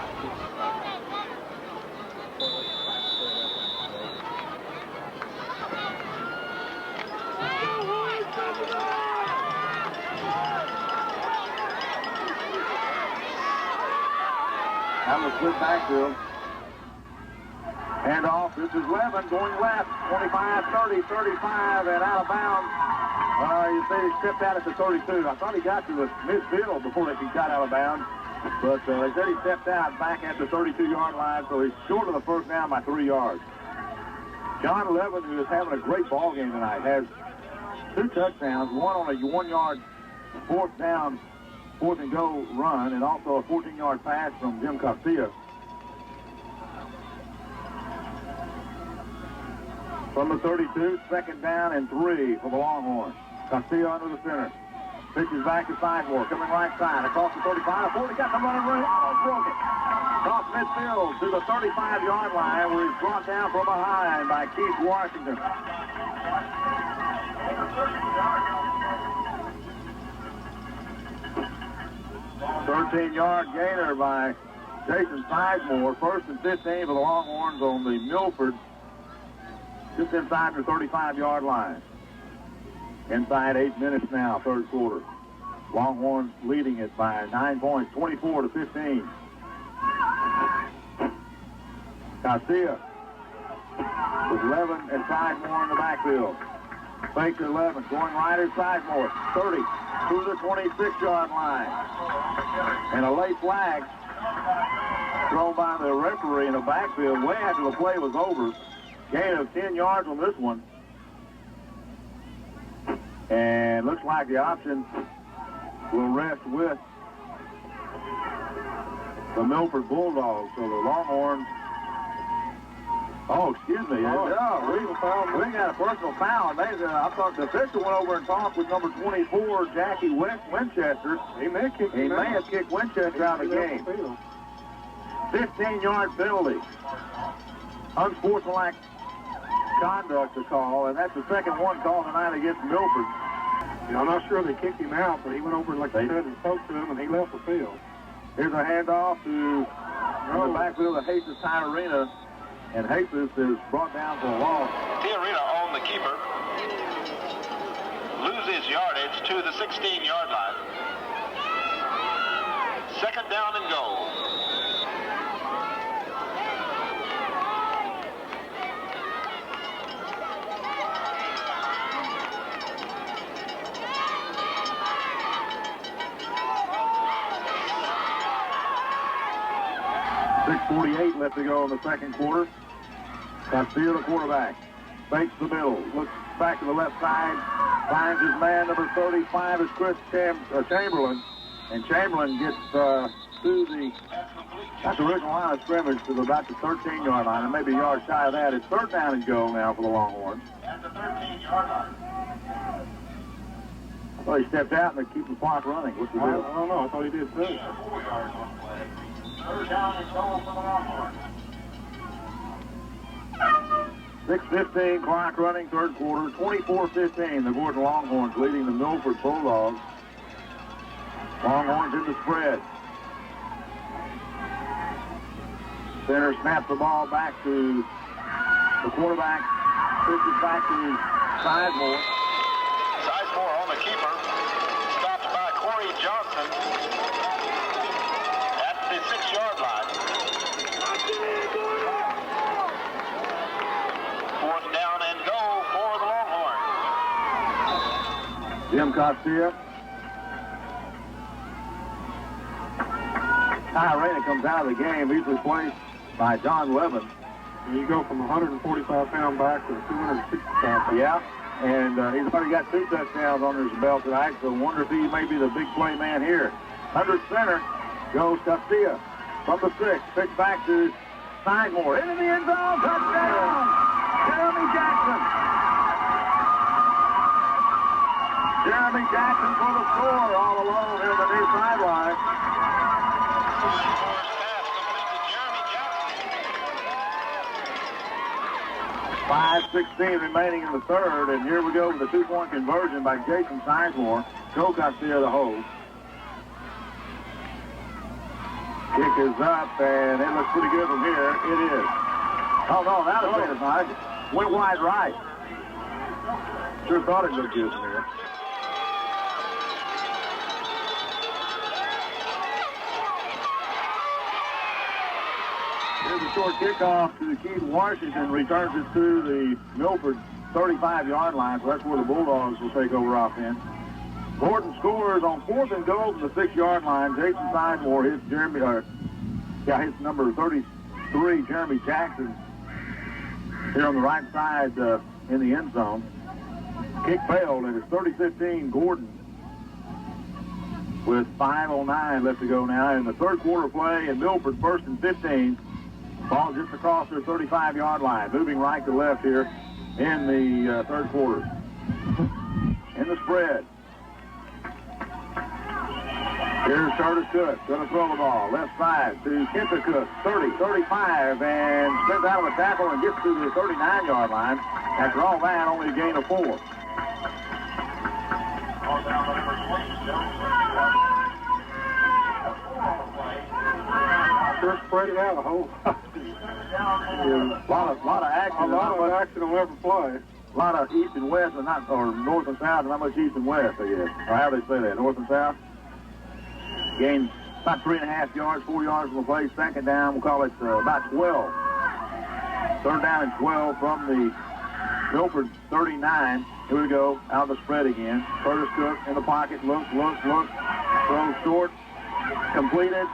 I'm going to split backfield. Hand off. This is Levin going left. 25, 30, 35, and out of bounds. You say he stepped out at the 32. I thought he got to the midfield before he got out of bounds. But they said he stepped out back at the 32-yard line, so he's short of the first down by 3 yards. John Levin, who is having a great ball game tonight, has 2 touchdowns, one on a 1-yard fourth and go run, and also a 14-yard pass from Jim Castilla. From the 32, second down and 3 for the Longhorns. Castilla under the center. Pitches back to Sizemore, coming right side, across the 35, 40, got some running room, almost broke it. Across midfield to the 35-yard line, where he's brought down from behind by Keith Washington. 13-yard gainer by Jason Sizemore. First and 15 for the Longhorns on the Milford, just inside the 35-yard line. Inside 8 minutes now, third quarter. Longhorns leading it by 9 points, 24-15. Castilla with Levin and Sizemore in the backfield. Fake to 11, going right at Sizemore, 30 to the 26-yard line. And a late flag thrown by the referee in the backfield way after the play was over. Gain of 10 yards on this one. And looks like the option will rest with the Milford Bulldogs. So the Longhorns, excuse me. We got a personal foul. I thought the official went over and talked with number 24, Jackie Winchester. He may have kicked Winchester out of the game. 15-yard penalty. Unsportsmanlike conduct to call, and that's the second one called tonight against Milford. I'm not sure they kicked him out, but he went over, like I said, and spoke to him, and he left the field. Here's a handoff to the backfield of Jesus Tiarina, and Jesus is brought down for a loss. Tiarina on the keeper. Loses yardage to the 16-yard line. Second down and goal. .48 left to go in the second quarter. Castilla, the quarterback, fakes the middle, looks back to the left side, finds his man, number 35 is Chris Chamberlain, and Chamberlain gets to the original line of scrimmage to about the 13-yard line, and maybe a yard shy of that. It's third down and go now for the Longhorns. At the 13-yard line. I thought he stepped out and they keep the clock running. What's the deal? I don't know. I thought he did too. 4 yards on play. Third down and goal for the Longhorns. 6:15 clock running, third quarter, 24-15. The Gordon Longhorns leading the Milford Bulldogs. Longhorns in the spread. Center snaps the ball back to the quarterback. Pitches back to Sizemore. Sizemore on the keeper. Stopped by Corey Johnson at the 6-yard line. Fourth down and go for the Longhorns. Jim Castilla. Tiarina comes out of the game. He's replaced by John Levin. And you go from a 145-pound back to a 265-pound. Yeah, and he's already got 2 touchdowns under his belt tonight, so I wonder if he may be the big play man here. Under center goes Castilla from the 6. Pitch back to Sizemore. Into the end zone. Touchdown! Jeremy Jackson. Jeremy Jackson for the score all alone here on the near sideline. 5:16 remaining in the third, and here we go with the 2-point conversion by Jason Sizemore. Joe Castilla the hold. Kick is up, and it looks pretty good from here. It is. Oh, no, that is nice. Went wide right. Sure thought it looked good from here. Here's the short kickoff to Keith Washington, returns it to the Milford 35-yard line, so that's where the Bulldogs will take over offense. Gordon scores on 4th and goal from the 6-yard line. Jason Sizemore hits hits number 33, Jeremy Jackson, here on the right side in the end zone. Kick failed, and it's 30-15 Gordon with 5:09 left to go now in the third quarter play, and Milford 1st and 15. Ball just across their 35-yard line, moving right to left here in the third quarter. In the spread. Here's Curtis Cook, going to throw the ball. Left side to Kenta Cook, 30, 35, and spins out of a tackle and gets to the 39-yard line. After all that, only a gain of 4. Sure spread it out a whole lot. A lot of action. A lot of action on every play. A lot of east and west, or north and south, and not much east and west, I guess. Or how they say that, north and south? Gained about 3.5 yards, 4 yards from the play. Second down, we'll call it about 12. Third down and 12 from the Milford 39. Here we go, out of the spread again. Curtis Cook in the pocket, look. Throws short, completed.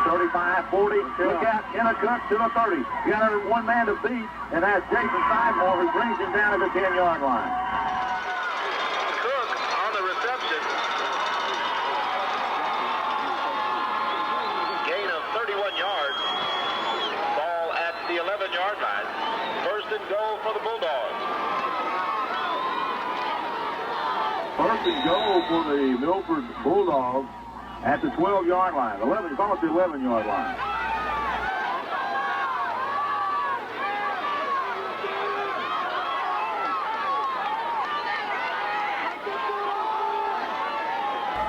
35, 40, look out, Kenna Cook to the 30. You got one man to beat, and that's Jason Sizemore, who brings him down to the 10-yard line. Cook on the reception. Gain of 31 yards. Ball at the 11-yard line. 1st and goal for the Bulldogs. 1st and goal for the Milford Bulldogs at the 12-yard line. 11, call it the 11-yard line.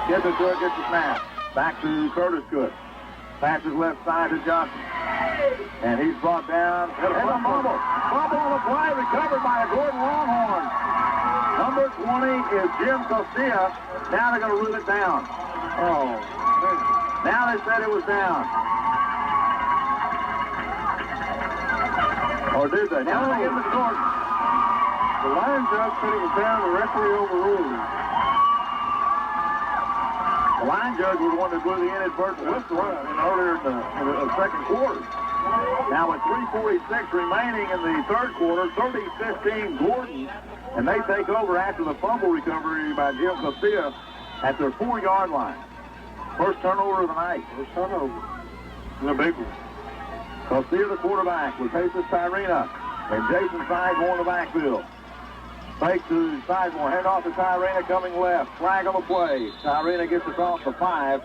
Kenta Cook gets the snap. Back to Curtis Cook. Passes left side to Johnson. And he's brought down. And a fumble. Fumble on the play, recovered by a Gordon Longhorns. Number 20 is Jim Costilla. Now they're going to rule it down. Oh, now they said it was down. Or did they? Now they give it to Gordon. The line judge said it was down. The referee overruled it. The line judge was the one that blew the inadvertent whistle earlier in the second quarter. Now with 3:46 remaining in the third quarter, 30-15 Gordon, and they take over after the fumble recovery by Jim Costilla at their 4-yard line. First turnover of the night. First turnover. And a big one. Costilla, the quarterback, with Jesus Tyrena and Jason Sizemore in the backfield. Fake to Sizemore, hand off to Tyrena coming left. Flag on the play. Tyrena gets across the 5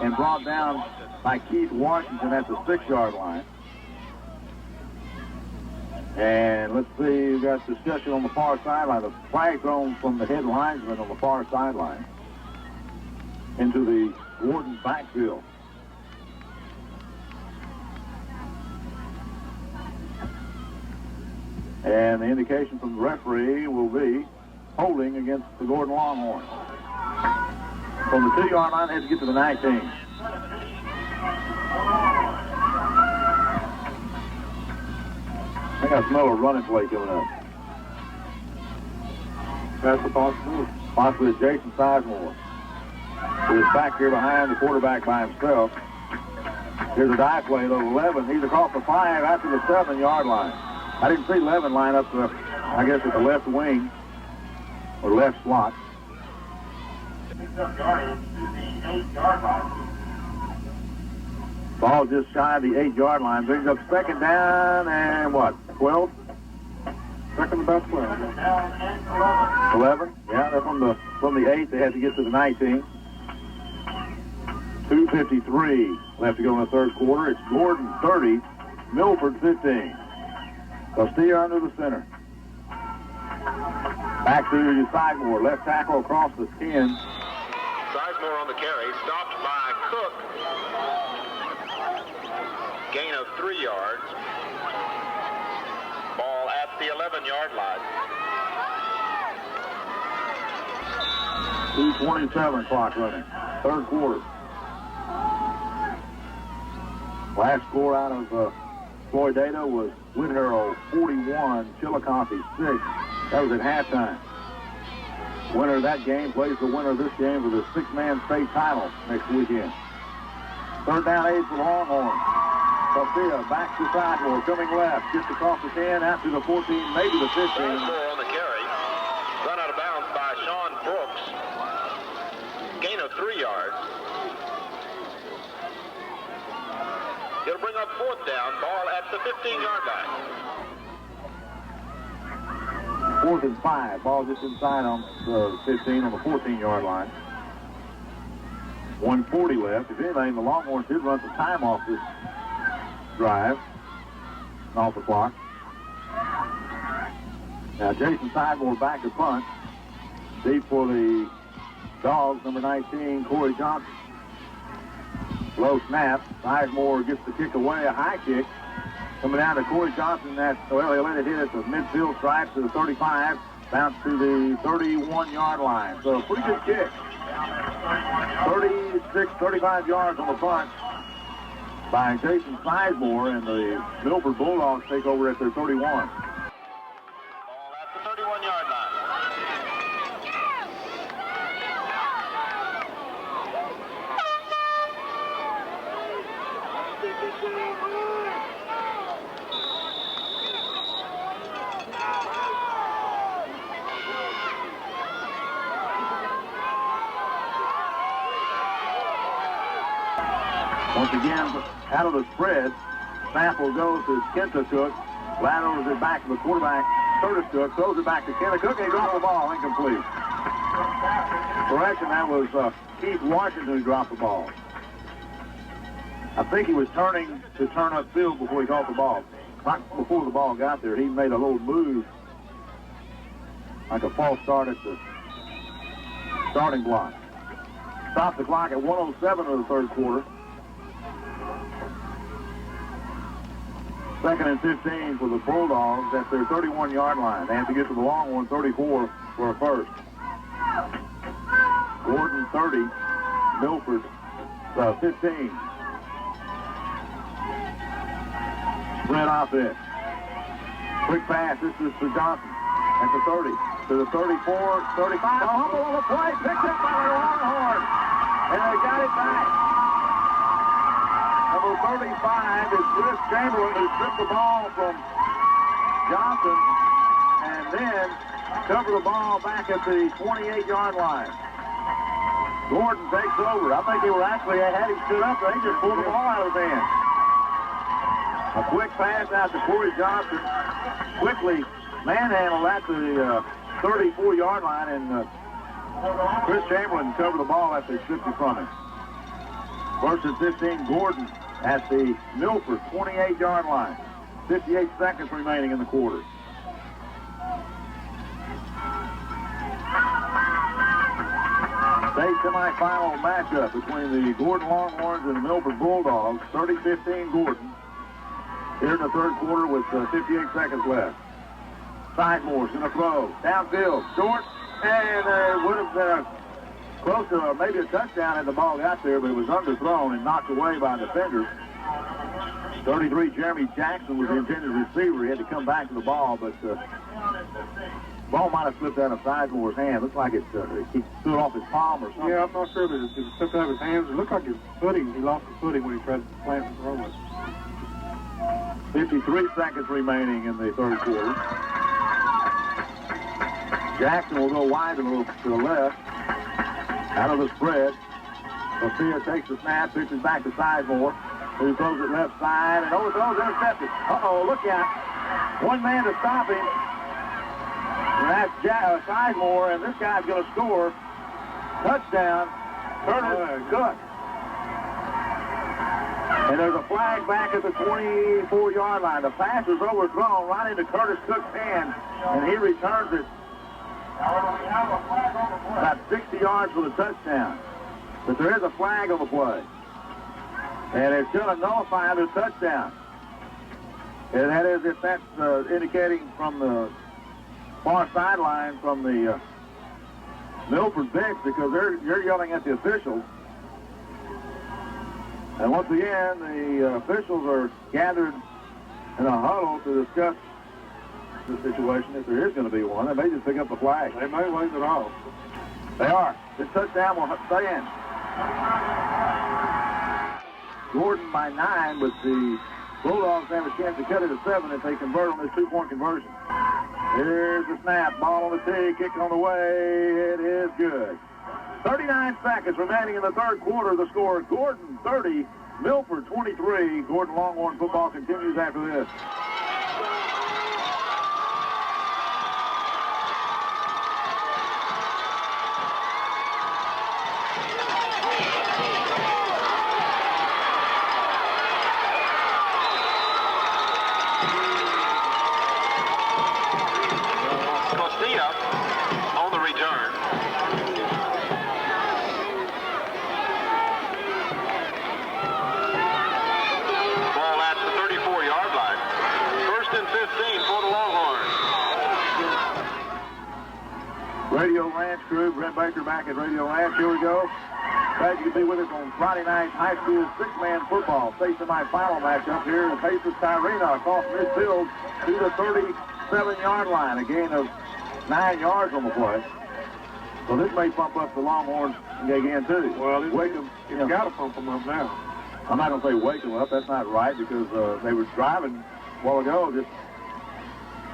and brought down by Keith Washington at the 6-yard line. And let's see, we've got discussion on the far sideline. The flag thrown from the head linesman on the far sideline into the Gordon backfield. And the indication from the referee will be holding against the Gordon Longhorns. From the 2-yard line, they have to get to the 19. I think I smell a running play coming up. That's the possibility. Possibly it's Jason Sizemore, who is back here behind the quarterback by himself. Here's a dive play, though, 11. He's across the 5 after the 7-yard line. I didn't see Levin line up, I guess, at the left wing or left slot. Ball just shy of the 8-yard line. Brings up second down and what, 12? Second about 12. 11? Yeah, they're from the 8. They had to get to the 19. 2:53 left to go in the third quarter. It's Gordon 30, Milford 15. Costilla under the center. Back to Sizemore, left tackle across the 10. Sizemore on the carry, stopped by Cook. Gain of 3 yards. Ball at the 11-yard line. 2:27 clock running. Third quarter. Last score out of Floydada was Whitehero 41, Chillicothe 6. That was at halftime. Winner of that game plays the winner of this game for the six-man state title next weekend. Third down 8 for Longhorns. Sophia back to Sidemore, coming left, gets across the 10, out to the 14, maybe the 15. Sidemore on the carry. Run out of bounds by Sean Brooks. Gain of 3 yards. It'll bring up fourth down, ball at the 15-yard line. 4th and 5, ball just inside on the 15 on the 14-yard line. 1:40 left. If anything, the Longhorns did run some time off this drive, off the clock. Now Jason Sidemore back to punt. Deep for the Dogs, number 19, Corey Johnson. Low snap. Sizemore gets the kick away, a high kick. Coming down to Corey Johnson. He'll let it hit at the midfield stripe to the 35. Bounce to the 31-yard line. So a pretty good kick. 36, 35 yards on the punt by Jason Sizemore, and the Milford Bulldogs take over at their 31. Ball at the 31-yard line. Once again, out of the spread, snap will go to Kentucook. Laterals it back to the quarterback, Curtis Cook. Throws it back to Kentucook, and he dropped the ball, incomplete. Correction, that was Keith Washington who dropped the ball. I think he was turning to turn upfield before he caught the ball. Right before the ball got there, he made a little move, like a false start at the starting block. Stopped the clock at 1:07 of the third quarter. 2nd and 15 for the Bulldogs at their 31-yard line. They have to get to the Longhorn 34 for a first. Gordon 30, Milford 15. Spread offense. Quick pass. This is to Johnson at the 30. To the 34, 35. A humble on the play. Picked up by the Longhorns. And they got it back. Number 35 is Chris Chamberlain, who stripped the ball from Johnson and then covered the ball back at the 28-yard line. Gordon takes over. I think they were actually, had him stood up, they just pulled the ball out of his hand. A quick pass out to Corey Johnson. Quickly manhandled at the 34-yard line, and Chris Chamberlain covered the ball after they stripped it from him. 1st and 15, Gordon at the Milford 28-yard line. 58 seconds remaining in the quarter. State semifinal matchup between the Gordon Longhorns and the Milford Bulldogs. 30-15 Gordon. Here in the third quarter with 58 seconds left. Sidemore's going to throw. Downfield, short, and would have been close to maybe a touchdown had the ball got there, but it was underthrown and knocked away by the defenders. 33, Jeremy Jackson was the intended receiver. He had to come back to the ball, but ball might have slipped out of Sidemore's hand. Looks like he threw it off his palm or something. Yeah, I'm not sure that it slipped out of his hands. It looked like his footing. He lost the footing when he tried to plant and throw it. 53 seconds remaining in the third quarter. Jackson will go wide a little to the left. Out of the spread. Sophia takes the snap, pitches back to Sizemore, who throws it left side and overthrows, intercepted. Uh-oh, look out. One man to stop him. And that's Sizemore, and this guy's going to score. Touchdown, Curtis Cook. And there's a flag back at the 24-yard line. The pass is overthrown right into Curtis Cook's hand, and he returns it about 60 yards for the touchdown. But there is a flag on the play. And it's going to nullify the touchdown. And that is if that's indicating from the far sideline from the Milford bench, because you're yelling at the officials. And once again, the officials are gathered in a huddle to discuss the situation, if there is going to be one. They may just pick up the flag. They may wave it off. They are. This touchdown will stay in. Gordon by 9, but the Bulldogs have a chance to cut it to 7 if they convert on this two-point conversion. Here's the snap. Ball on the tee. Kick on the way. It is good. 39 seconds remaining in the third quarter. The score, Gordon 30, Milford 23. Gordon Longhorn football continues after this. On the return. Ball at the 34-yard line. First and 15 for the Longhorns. Radio Ranch crew, Brent Baker back at Radio Ranch. Here we go. Glad you could be with us on Friday night high school six-man football. State semi-final matchup here as Paces Tyrena across midfield to the 37-yard line. A gain of 9 yards on the play. So this may pump up the Longhorns again, too. Well, wake them. It's got to pump them up now. I'm not going to say wake them up. That's not right because they were driving a while ago. Just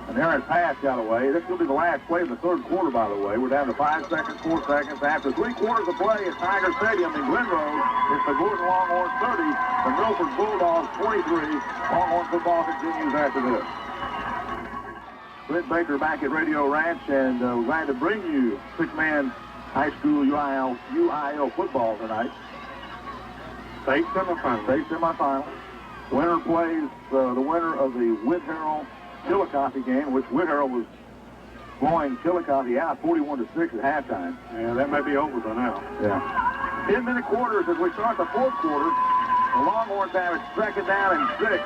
an errant pass got away. This will be the last play of the third quarter, by the way. We're down to 5 seconds, 4 seconds. After 3 quarters of play at Tiger Stadium in Glen Rose, it's the Gordon Longhorns 30, the Milford Bulldogs 23. Longhorn football continues after this. Brent Baker back at Radio Ranch, and we're glad to bring you six-man high school UIL football tonight. State semifinal. Winner plays the winner of the Whit-Harrell-Chillicothe game, which Whit-Harrell was blowing Chillicothe out 41-6 at halftime. Yeah, that may be over by now. Yeah. 10-minute quarters as we start the fourth quarter. The Longhorns have it second down and 6.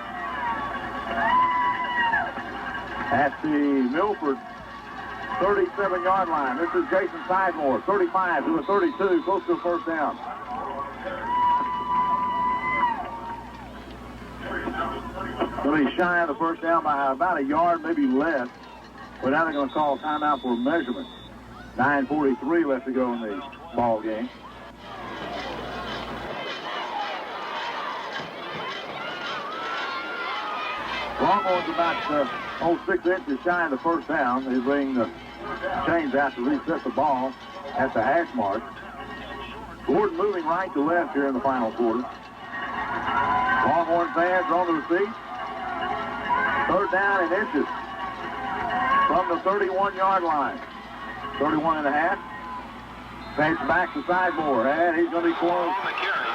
At the Milford 37-yard line. This is Jason Sidemore, 35 to the 32, close to a first down. Going to be shy of the first down by about a yard, maybe less. But now they're going to call timeout for measurement. 9:43 left to go in the ball game. Longhorns about 6 inches shy of the first down. They bring the chains out to reset the ball at the hash mark. Gordon moving right to left here in the final quarter. Longhorn fans are on the receipt. Third down and inches from the 31-yard line. 31 and a half. Pass back to Sidemore, and he's going to be close. On the carry.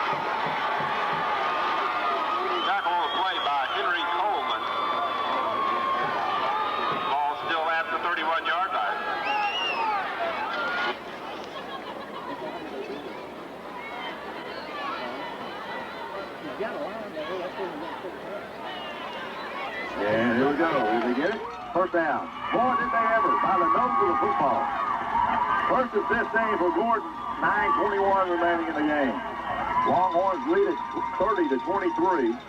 Tackle on the play by Henry Coleman. Ball still at the 31-yard line. And here we go. Did they get it? First down. Boy, did they ever. By the nose of the football. First and 15 for Gordon. 9:21 remaining in the game. Longhorns lead it 30-23.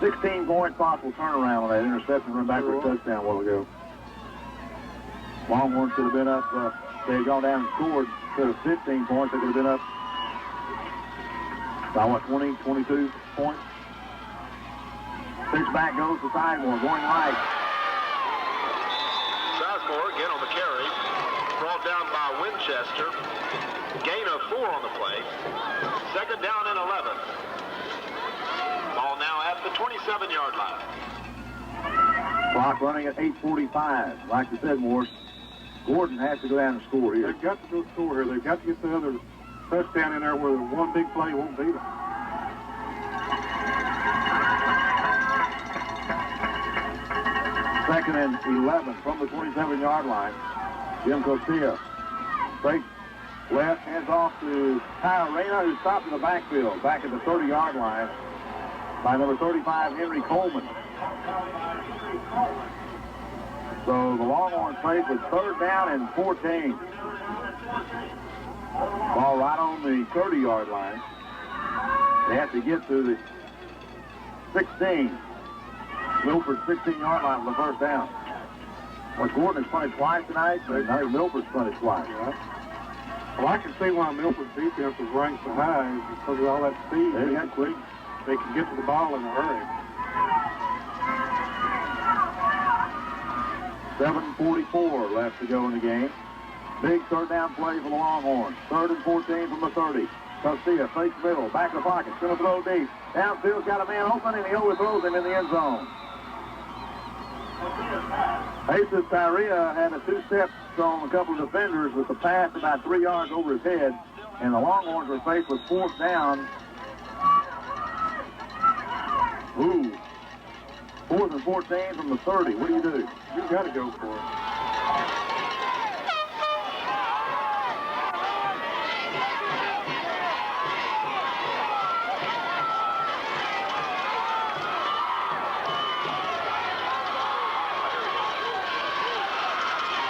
$16-point possible turnaround on that interception run back for a touchdown a while ago. Longhorns could have been up. They had gone down and scored. Instead of 15 points, they could have been up by what, 20, 22 points? Pitch back goes to Sidemore, going right. Sizemore again on the carry. Brought down by Winchester. Gain of 4 on the play. Second down and 11. Ball now at the 27-yard line. Clock running at 8:45. Like you said, Morris, Gordon has to go down and score here. They've got to go score here. They've got to get the other touchdown in there where one big play won't beat them. Second and 11 from the 27-yard line. Jim Costilla breaks left, hands off to Tyrena, who stopped in the backfield, back at the 30-yard line by number 35, Henry Coleman. So the Longhorns face with third down and 14. Ball right on the 30-yard line. They have to get to the 16. Milford's 16-yard line for the first down. Well, Gordon has punted twice tonight, but I think Milford's punted twice. Yeah. Well, I can see why Milford's defense was ranked so high is because of all that speed. They got quick. They can get to the ball in a hurry. 7:44 left to go in the game. Big third down play for the Longhorns. 3rd and 14 from the 30. Garcia fakes middle, back of the pocket, going to throw deep. Downfield's got a man open, and he overthrows him in the end zone. Jesus Tyria had a 2-step on a couple of defenders with the pass about 3 yards over his head, and the Longhorns were faced with 4th down. Ooh. 4th and 14 from the 30. What do you do? You've got to go for it.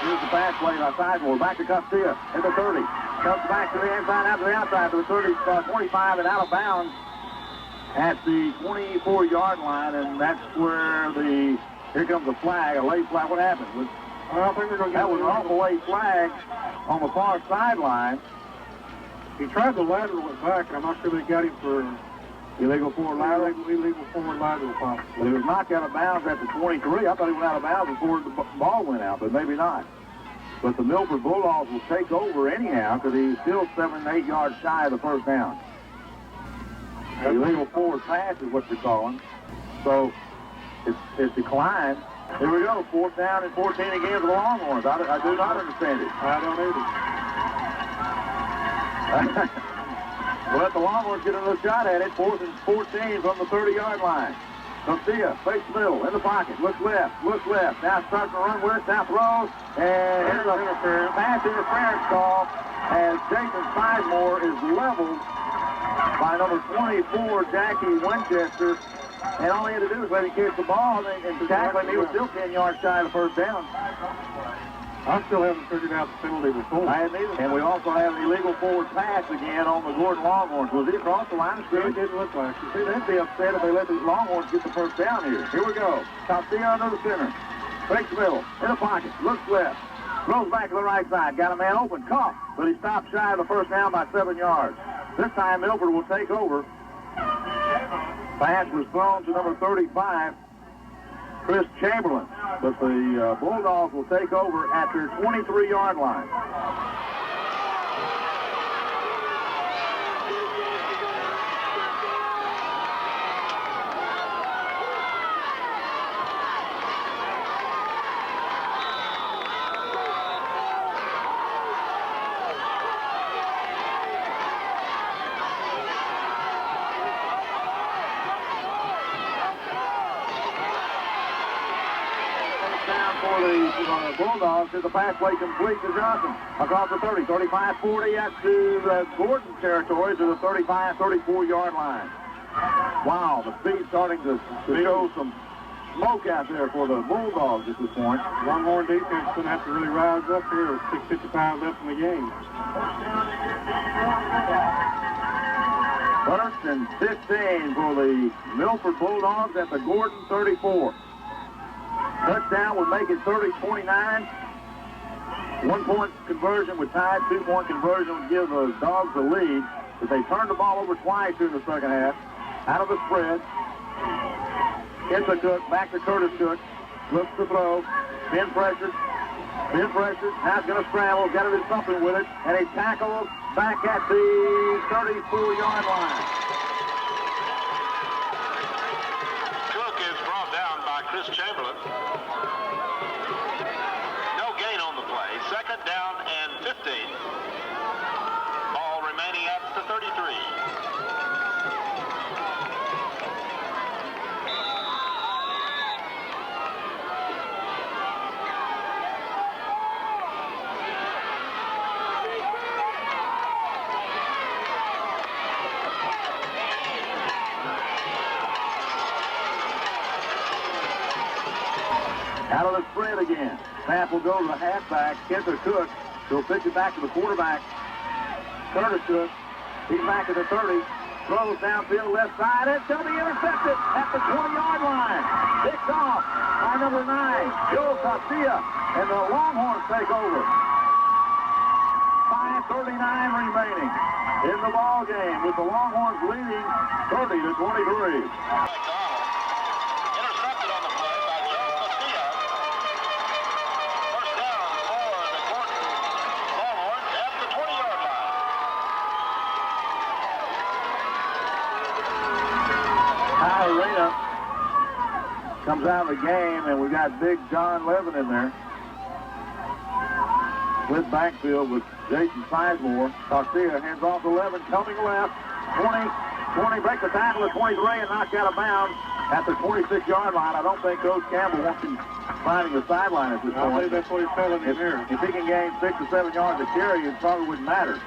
Here's the pass play by Sizemore. Back to Garcia at the 30. Comes back to the inside, out to the outside to the 30, 25 and out of bounds at the 24-yard line, and that's where here comes a flag, a late flag. What happened? I think they're going to get that was an awful late flag on the far sideline. He tried to lateral it back, and I'm not sure they got him for illegal forward lateral. Illegal forward lateral, possibly. He was knocked out of bounds at the 23. I thought he went out of bounds before the ball went out, but maybe not. But the Milford Bulldogs will take over anyhow because he's still 7 8 yards shy of the first down. Illegal forward pass is what they're calling. So it's declined. Here we go, 4th down and 14 again for the Longhorns. I do not understand it. I don't either. We'll let the Longhorns get another shot at it. 4th and 14 from the 30-yard line. Garcia fakes middle, in the pocket, looks left. Now starts to run with it, now throws, and here's a pass interference call as Jason Sizemore is leveled by number 24, Jackie Winchester. And all he had to do was let him catch the ball and tackle him. He was still 10 yards shy of the first down. I still haven't figured out the penalty before. I hadn't either. And we also have an illegal forward pass again on the Gordon Longhorns. Was he across the line of scrimmage? It didn't look like it. See, they'd be upset if they let the Longhorns get the first down here. Here we go. Garcia under the center. Fakes middle. In the pocket. Looks left. Throws back to the right side. Got a man open. Caught. But he stopped shy of the first down by 7 yards. This time Milford will take over. Pass was thrown to number 35, Chris Chamberlain. But the Bulldogs will take over at their 23-yard line. Bulldogs to the pass play complete to Johnson. Across the 30, 35, 40, out to the Gordon territory to the 35, 34-yard line. Wow, the speed starting to show some smoke out there for the Bulldogs at this point. Longhorn defense is going to have to really rise up here with 6:55 left in the game. 1st and 15 for the Milford Bulldogs at the Gordon 34. Touchdown would make it 30-29. 1-point conversion would tie it. 2-point conversion would give the Dogs the lead. But they turned the ball over twice during the second half. Out of the spread. It's a Cook. Back to Curtis Cook. Looks to throw. Been pressured. Now it's going to scramble. Got to do something with it. And he tackles back at the 34-yard line. Chris Chamberlain. No gain on the play. 2nd down and 15. Ball remaining at the 33. Out of the spread again. Snap will go to the halfback. Kenter Cook. He'll pitch it back to the quarterback. Curtis to it. He's back at the 30. Throws downfield left side. It's going to be intercepted at the 20-yard line. Picked off by number 9, Joe Garcia, and the Longhorns take over. 5:39 remaining in the ball game with the Longhorns leading 30-23. Intercepted on the play by Joe Garcia. First down for the Gordon Longhorns at the 20-yard line. Arena comes out of the game, and we got Big John Levin in there. Split backfield with Jason Sizemore. Garcia hands off to Levin, coming left. 20, break the tackle at 23 and knocked out of bounds at the 26-yard line. I don't think Coach Campbell wants him finding the sideline at this point. I believe that's what he's telling him here. If he can gain 6 or 7 yards of carry, it probably wouldn't matter.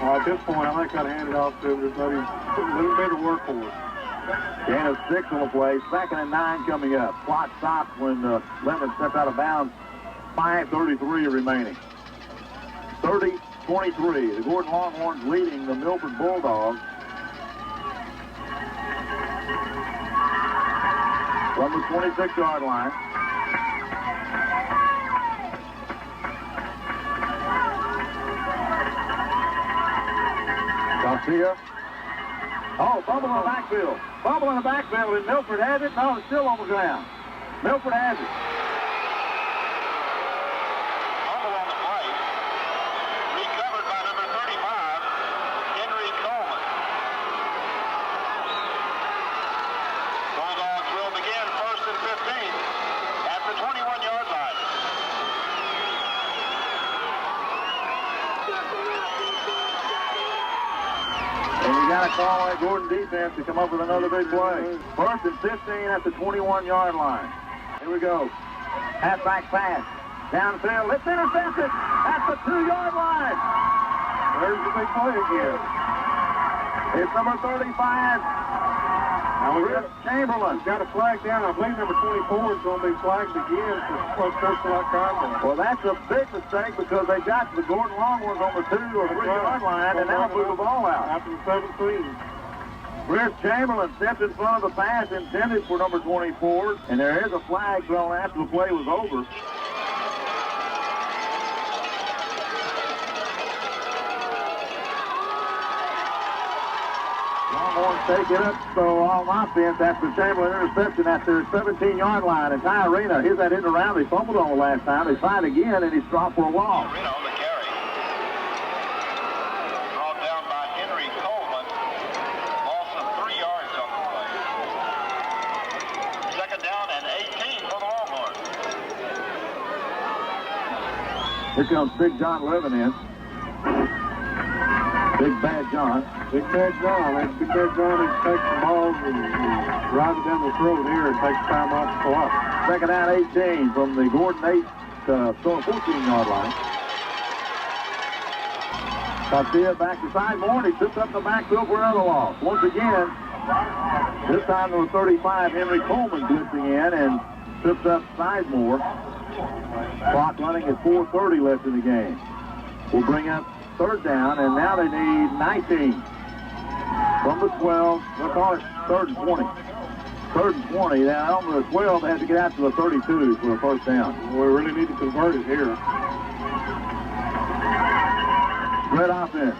At this point, I think I'd hand it off to him. Just let him put a little bit of work for it. Gain of 6 on the play. 2nd and 9 coming up. Clock stops when Levin stepped out of bounds. 5:33 remaining. 30-23. The Gordon Longhorns leading the Milford Bulldogs. From the 26-yard line. Garcia. Oh, fumble in the backfield. Fumble in the backfield, and Milford has it. No, it's still on the ground. Milford has it. Fumble on the play. Recovered by number 35, Henry Coleman. Bulldogs will begin 1st and 15 at the 21-yard line. And we got to call that Gordon defense to come up with another big play. 1st and 15 at the 21-yard line. Here we go. Halfback pass. Downfield. It's intercepted at the 2-yard line. There's the big play again. It's number 35. Now we got Chamberlain. Got a flag down. I believe number 24 is going to be flagged again for personal contact. Well, that's a big mistake because they got the Gordon Longhorns on the 2 or 3-yard line and now move the ball out. After the 17. Chris Chamberlain stepped in front of the pass intended for number 24, and there is a flag thrown after the play was over. Longhorns take it up, so on offense after Chamberlain interception at their 17-yard line. And Ty Arena, here's that end around. They fumbled on the last time. They tried again, and he's dropped for a loss. Arena on the carry. Brought down by Henry Coleman. Loss of 3 yards on the play. 2nd down and 18 for the Longhorns. Here comes Big John Levin in. Big Bad John. Big Bad John. That's Big Bad John. He takes the balls and drives it down the throat here and takes time off the clock. 2nd down 18 from the Gordon 14-yard line. Garcia back to Sizemore, and he sits up the backfield for another loss. Once again, this time number 35, Henry Coleman blitzing in and sits up Sizemore. Clock running at 4:30 left in the game. We'll bring up 3rd down, and now they need 19. From the 12, we'll call it 3rd and 20. 3rd and 20. Now on the 12, they have to get out to the 32 for a 1st down. We really need to convert it here. Spread offense.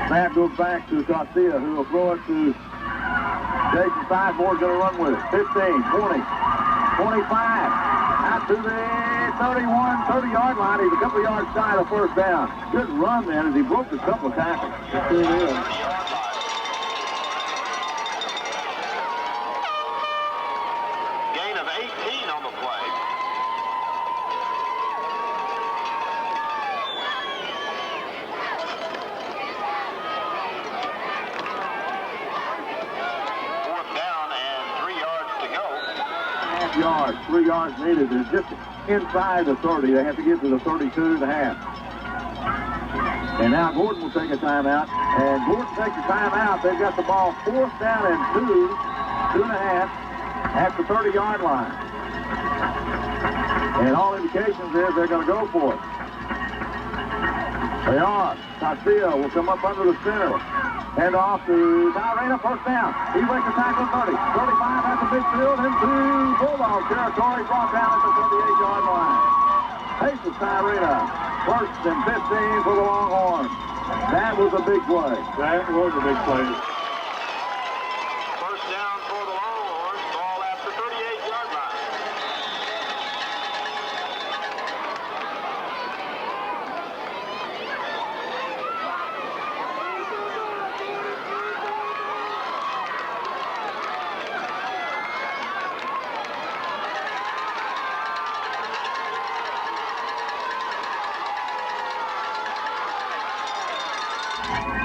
Snap goes back to Garcia, who will throw it to Jason Sizemore, going to run with it. 15, 20, 25. Out to the 30-yard line. He's a couple of yards shy of 1st down. Good run then as he broke a couple of tackles. Gain of 18 on the play. Yards, 3 yards needed. They're just inside the 30. They have to get to the 32.5. And now Gordon will take a timeout. And Gordon takes a timeout. They've got the ball 4th down and 2.5 at the 30-yard line. And all indications is they're going to go for it. They are. Castillo will come up under the center. Hand off to Tyrena, first down. He breaks the tackle 30. 35 at the midfield into Bulldog territory, brought down at the 38-yard line. Faces Tyrena. First and 15 for the Longhorns. That was a big play. That was a big play. First down for the Longhorns. Ball at the 38-yard line.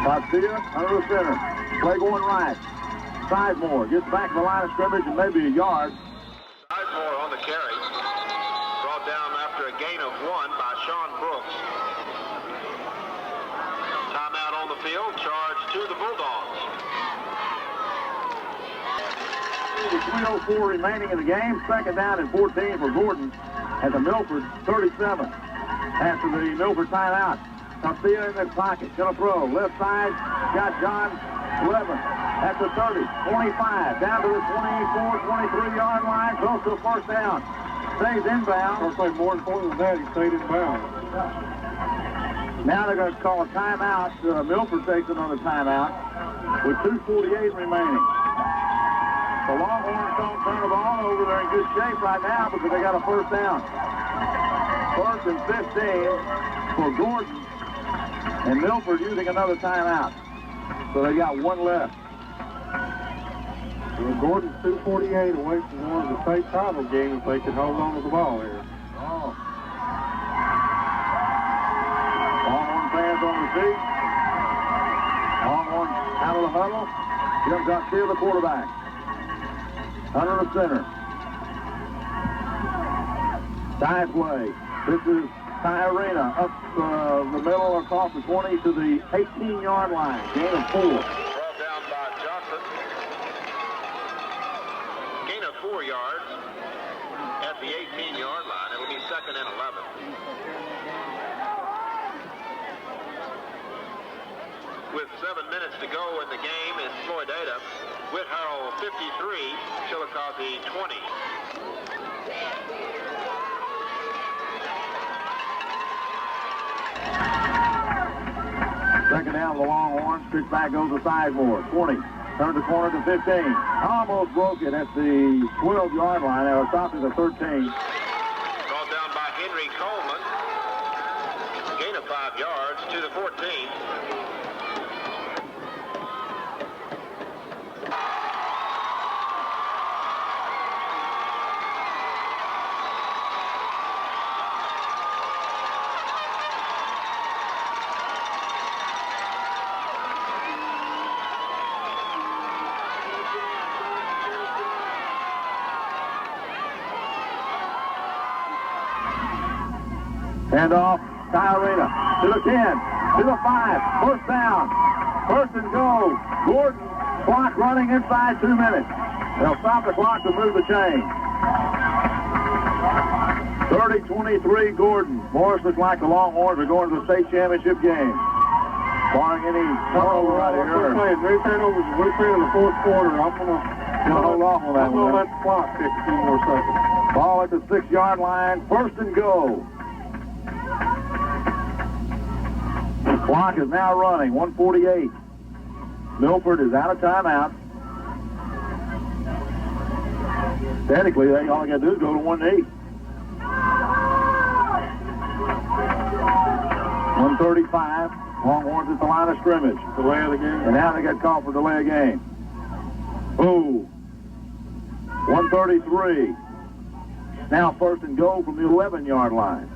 Garcia under the center. Play going right. Sizemore gets back to the line of scrimmage and maybe a yard. Sizemore on the carry. Brought down after a gain of 1 by Sean Brooks. Timeout on the field. Charge to the Bulldogs. With 3:04 remaining in the game. Second down and 14 for Gordon at the Milford 37. After the Milford timeout. Castillo in the pocket, gonna throw, left side, got John 11, at the 30, 25, down to the 24, 23-yard line, close to the first down. Stays inbound. I'll say more important than that, he stayed inbound. Now they're gonna call a timeout. Milford takes another timeout with 2:48 remaining. The Longhorns don't turn the ball over. They're in good shape right now because they got a first down. First and 15 for Gordon. And Milford using another timeout. So they got one left. Well, Gordon's 2:48 away from one of the state title games if they could hold on to the ball here. Oh. Longhorn fans on the seat. Longhorn out of the huddle. Jim Garcia, the quarterback. Under the center. Dive play. This is Tyrena up the middle across the 20 to the 18-yard line. Gain of 4. Brought down by Johnson. Gain of 4 yards at the 18-yard line. It'll be second and 11. With 7 minutes to go in the game, it's Floydada. Whit Harrell 53, Chillicothe 20. Second down for the Longhorns. Pitch back goes to Sizemore. 20. Turns the corner to 15. Almost broke it at the 12-yard line. They were stopped at the 13. Brought down by Henry Coleman. Gain of 5 yards to the 14. Hand off, Tyrena to the 10, to the 5, first down, first and goal. Gordon, clock running inside 2 minutes. They'll stop the clock to move the chain. 30-23 Gordon. Morris looks like the Longhorns are going to the state championship game. Barring any turnover right here. Three turnovers, we're in the fourth quarter. I'm going to hold off on that one. I'm going to let the clock tick a few more seconds. Ball at the 6-yard line, first and goal. Clock is now running, 1:48. Milford is out of timeout. Technically, all they got to do is go to 1-8. 1:35. Longhorns at the line of scrimmage. Delay of the game. And now they got called for delay of game. Ooh. 1:33. Now first and goal from the 11-yard line.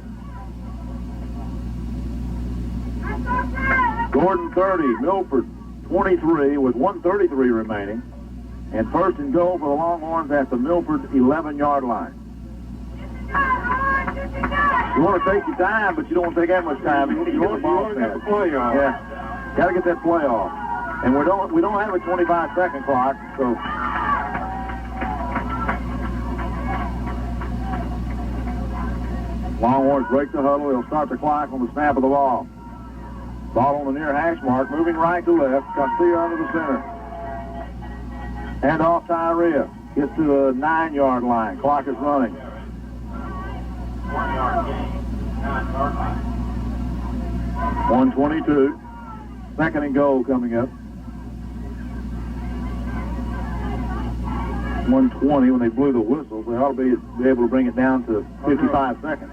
Gordon 30, Milford 23 with 1:33 remaining. And first and goal for the Longhorns at the Milford 11-yard line. You want to take your time, but you don't want to take that much time. You want to get the play off. Yeah, got to get that play off. And we don't have a 25-second clock, so. Longhorns break the huddle. They'll start the clock on the snap of the ball. Ball on the near hash mark, moving right to left. Castilla under the center. Hand off to Iria. Gets to the 9-yard line. Clock is running. 1 yard gain. 9-yard line. 1:22. Second and goal coming up. 1:20 when they blew the whistle. They ought to be able to bring it down to 55 seconds.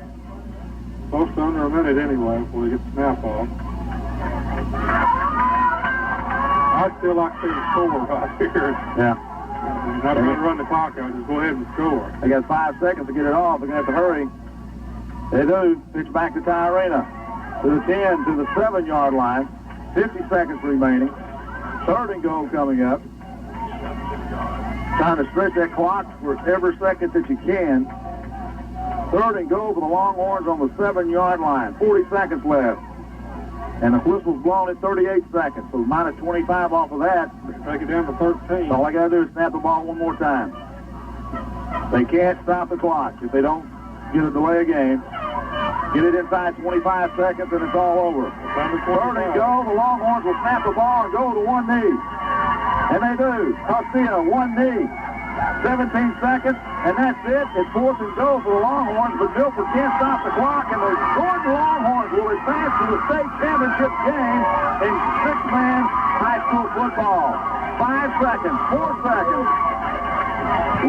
Close to under a minute anyway before we get the snap off. I'd still like to see the score right here. Yeah. Not going to run the clock out. Just go ahead and score. They got 5 seconds to get it off. They're going to have to hurry. They do. Pitch back to Tyrena. To the 10, to the 7-yard line. 50 seconds remaining. Third and goal coming up. Trying to stretch that clock for every second that you can. Third and goal for the Longhorns on the 7-yard line. 40 seconds left. And the whistle's blown at 38 seconds. So minus 25 off of that. Take it down to 13. All I got to do is snap the ball one more time. They can't stop the clock if they don't get a delay of game. Get it inside 25 seconds and it's all over. Third and goal. The Longhorns will snap the ball and go to one knee. And they do. Castilla, one knee. 17 seconds, and that's it. It's fourth and goal for the Longhorns, but Milford can't stop the clock, and the Gordon Longhorns will advance to the state championship game in 6-man high school football. 5 seconds, 4 seconds,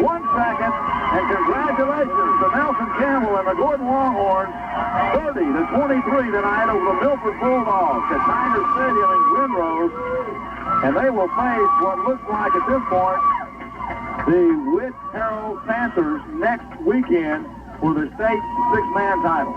1 second, and congratulations to Nelson Campbell and the Gordon Longhorns, 30-23 tonight over the Milford Bulldogs at Tiger Stadium in Glen Rose, and they will face what looks like at this point the Witt Harrell Panthers next weekend for the state 6-man title.